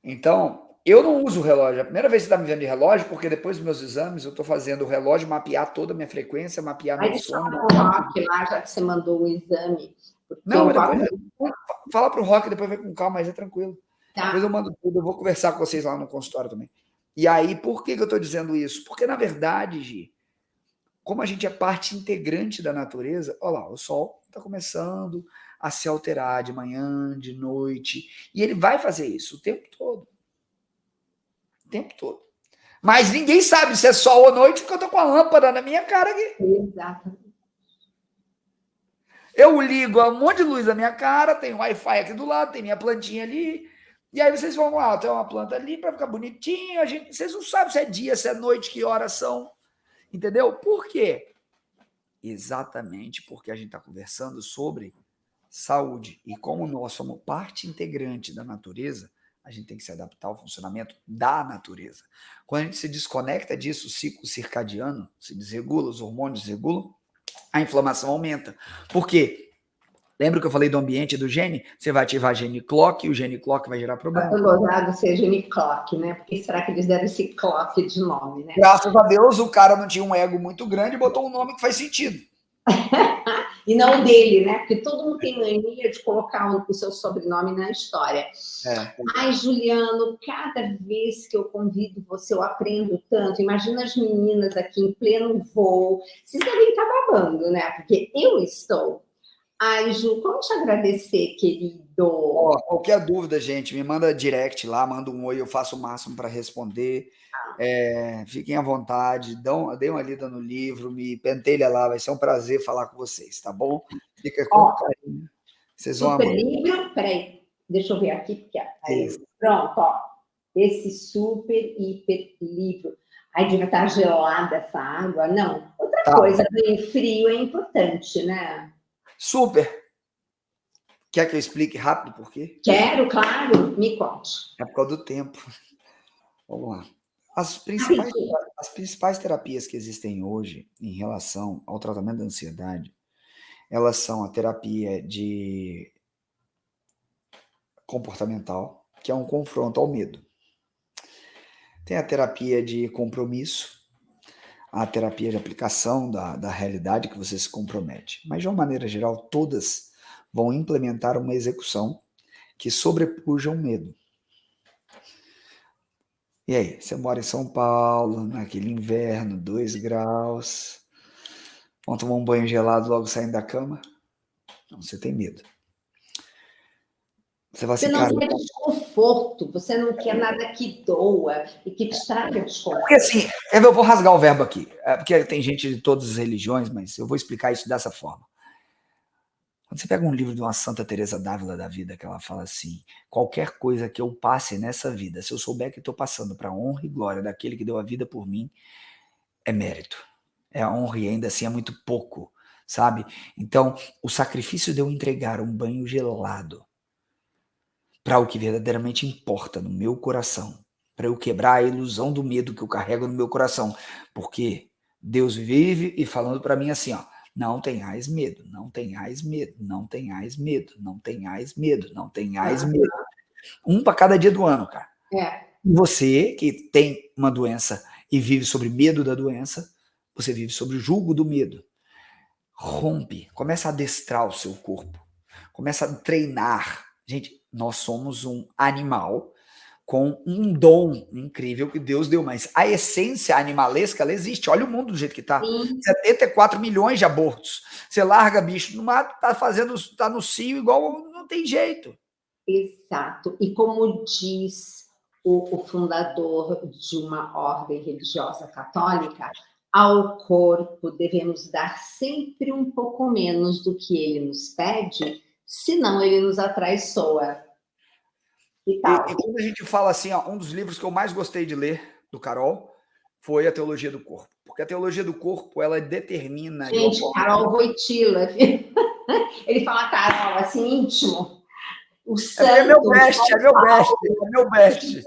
Então, eu não uso o relógio. A primeira vez que você está me vendo de relógio, porque depois dos meus exames, eu estou fazendo o relógio mapear toda a minha frequência, mapear Aí meu deixa eu sono, falar com mapear o tudo. Rock lá, já que você mandou o exame, porque Não, o mas depois Rock fala para o Rock, depois vai com calma, mas é tranquilo. Depois eu tá. mando tudo, eu vou conversar com vocês lá no consultório também. E aí, por que eu estou dizendo isso? Porque, na verdade, Gi, como a gente é parte integrante da natureza, olha lá, o Sol está começando a se alterar de manhã, de noite, e ele vai fazer isso o tempo todo. O tempo todo. Mas ninguém sabe se é sol ou noite, porque eu tô com a lâmpada na minha cara aqui. Exatamente. Eu ligo um monte de luz na minha cara, tem Wi-Fi aqui do lado, tem minha plantinha ali. E aí vocês vão lá, tem uma planta ali para ficar bonitinho. Vocês não sabem se é dia, se é noite, que horas são. Entendeu? Por quê? Exatamente porque a gente está conversando sobre saúde. E como nós somos parte integrante da natureza, a gente tem que se adaptar ao funcionamento da natureza. Quando a gente se desconecta disso, o ciclo circadiano se desregula, os hormônios desregulam, a inflamação aumenta. Por quê? Lembra que eu falei do ambiente e do gene? Você vai ativar gene clock e o gene clock vai gerar problema. Apelidado seja Clock, né? Porque será que eles deram esse Clock de nome, né? Graças a Deus, o cara não tinha um ego muito grande e botou um nome que faz sentido. E não dele, né? Porque todo mundo tem mania de colocar o seu sobrenome na história. É. Ai, Juliano, cada vez que eu convido você, eu aprendo tanto. Imagina as meninas aqui em pleno voo. Vocês devem estar babando, né? Porque eu estou. Ai, Ju, como te agradecer, querido? Ó, qualquer dúvida, gente, me manda direct lá, manda um oi, eu faço o máximo para responder. Fiquem à vontade, deem uma lida no livro, me pentelha lá, vai ser um prazer falar com vocês, tá bom? Fica com carinho. Vocês vão Super amar. livro, peraí, deixa eu ver aqui, porque Isso. pronto, ó. Esse super, hiper livro. Ai, devia estar gelada essa água. Não, outra Tá. coisa, bem frio é importante, né? Super. Quer que eu explique rápido por quê? Quero, claro, me conte. É por causa do tempo. Vamos lá. As Rapidinho. principais terapias que existem hoje em relação ao tratamento da ansiedade, elas são a terapia de comportamental, que é um confronto ao medo. Tem a terapia de compromisso, a terapia de aplicação da realidade que você se compromete. Mas, de uma maneira geral, todas vão implementar uma execução que sobrepuja o medo. E aí, você mora em São Paulo, naquele inverno, 2 graus, vão tomar um banho gelado logo saindo da cama? Não, você tem medo. Você vai Você assim, não cara... quer desconforto, você não quer nada que doa e que te traga desconforto. Porque assim, eu vou rasgar o verbo aqui, porque tem gente de todas as religiões, mas eu vou explicar isso dessa forma. Quando você pega um livro de uma Santa Teresa d'Ávila da vida, que ela fala assim, qualquer coisa que eu passe nessa vida, se eu souber que estou passando para a honra e glória daquele que deu a vida por mim, é mérito. É a honra e ainda assim é muito pouco, sabe? Então, o sacrifício de eu entregar um banho gelado para o que verdadeiramente importa no meu coração, para eu quebrar a ilusão do medo que eu carrego no meu coração, porque Deus vive e falando para mim assim, ó, não tenhais medo, não tenhais medo, não tenhais medo, não tenhais medo, não tenhais medo. Um para cada dia do ano, cara. E você que tem uma doença e vive sobre medo da doença, você vive sobre o jugo do medo. Rompe, começa a adestrar o seu corpo, começa a treinar. Gente, nós somos um animal com um dom incrível que Deus deu, mas a essência animalesca, ela existe. Olha o mundo do jeito que está. 74 milhões de abortos. Você larga bicho no mato, tá no cio igual, não tem jeito. Exato. E como diz o fundador de uma ordem religiosa católica, ao corpo devemos dar sempre um pouco menos do que ele nos pede, senão ele nos atraiçoa. E quando a gente fala assim, ó, um dos livros que eu mais gostei de ler, do Carol, foi a Teologia do Corpo. Porque a Teologia do Corpo, ela determina... Gente, Carol Wojtyla. Ele fala Carol, assim, íntimo. O santo... É meu best, é meu best, é meu best.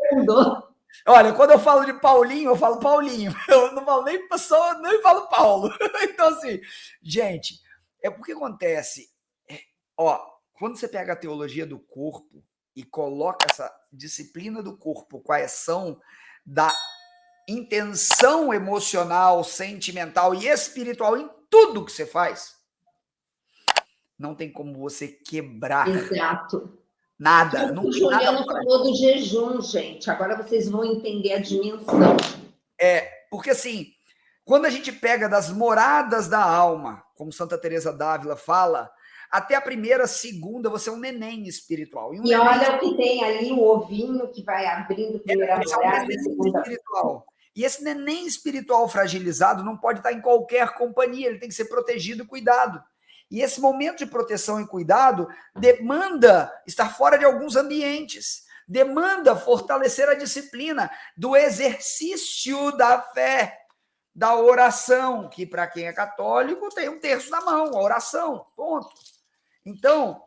Olha, quando eu falo de Paulinho, eu falo Paulinho. Eu não falo nem pessoa, nem falo Paulo. Então, assim, gente, é porque acontece. Ó, quando você pega a teologia do corpo e coloca essa disciplina do corpo com a ação da intenção emocional, sentimental e espiritual em tudo que você faz, não tem como você quebrar. Exato. Nada. Não O tem nada Juliano falou do jejum, gente. Agora vocês vão entender a dimensão. Porque assim, quando a gente pega das moradas da alma, como Santa Teresa d'Ávila fala, até a primeira, segunda, você é um neném espiritual. E olha o que tem ali, o ovinho que vai abrindo primeira morada, segunda. Espiritual. E esse neném espiritual fragilizado não pode estar em qualquer companhia, ele tem que ser protegido e cuidado. E esse momento de proteção e cuidado demanda estar fora de alguns ambientes, demanda fortalecer a disciplina do exercício da fé, da oração, que para quem é católico tem um terço na mão, a oração, ponto. Então,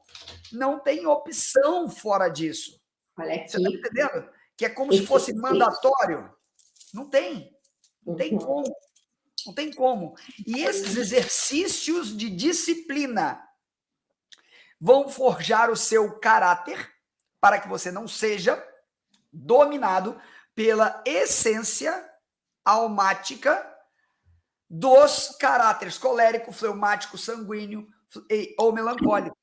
não tem opção fora disso. Olha aqui. Você está entendendo? Que é como se fosse mandatório. Não tem. Não tem como. Não tem como. E esses exercícios de disciplina vão forjar o seu caráter para que você não seja dominado pela essência almática dos caráteres colérico, fleumático, sanguíneo ou melancólico.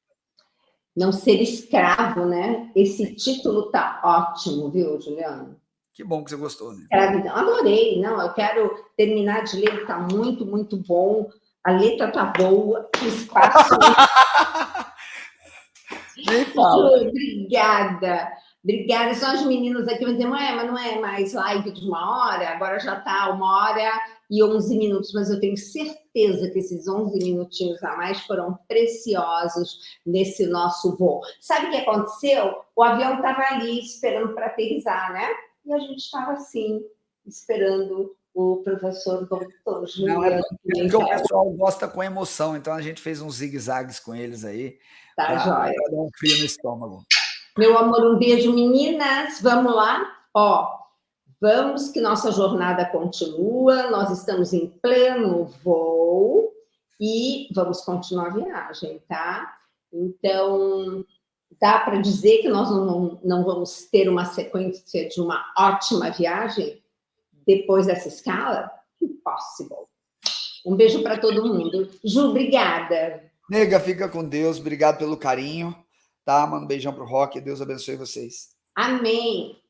Não ser escravo, né? Esse título tá ótimo, viu, Juliano? Que bom que você gostou, né? Escravidão. Adorei. Não, eu quero terminar de ler, tá muito, muito bom. A letra tá boa, o espaço... Ju, obrigada. Obrigada. São as meninas aqui vão dizer, mas não é mais live de 1 hora? Agora já tá 1 hora e 11 minutos, mas eu tenho certeza que esses 11 minutinhos a mais foram preciosos nesse nosso voo. Sabe o que aconteceu? O avião estava ali esperando para aterrissar, né? E a gente estava assim, esperando o professor doutor Juliano. Porque o pessoal gosta com emoção, então a gente fez uns zigue-zagues com eles aí. Tá, joia. Para dar um frio no estômago. Meu amor, um beijo, meninas. Vamos lá? Vamos que nossa jornada continua. Nós estamos em pleno voo e vamos continuar a viagem, tá? Então, dá para dizer que nós não vamos ter uma sequência de uma ótima viagem depois dessa escala? Impossible. Um beijo para todo mundo. Ju, obrigada. Nega, fica com Deus. Obrigado pelo carinho. Tá? Manda um beijão pro Rock. Deus abençoe vocês. Amém.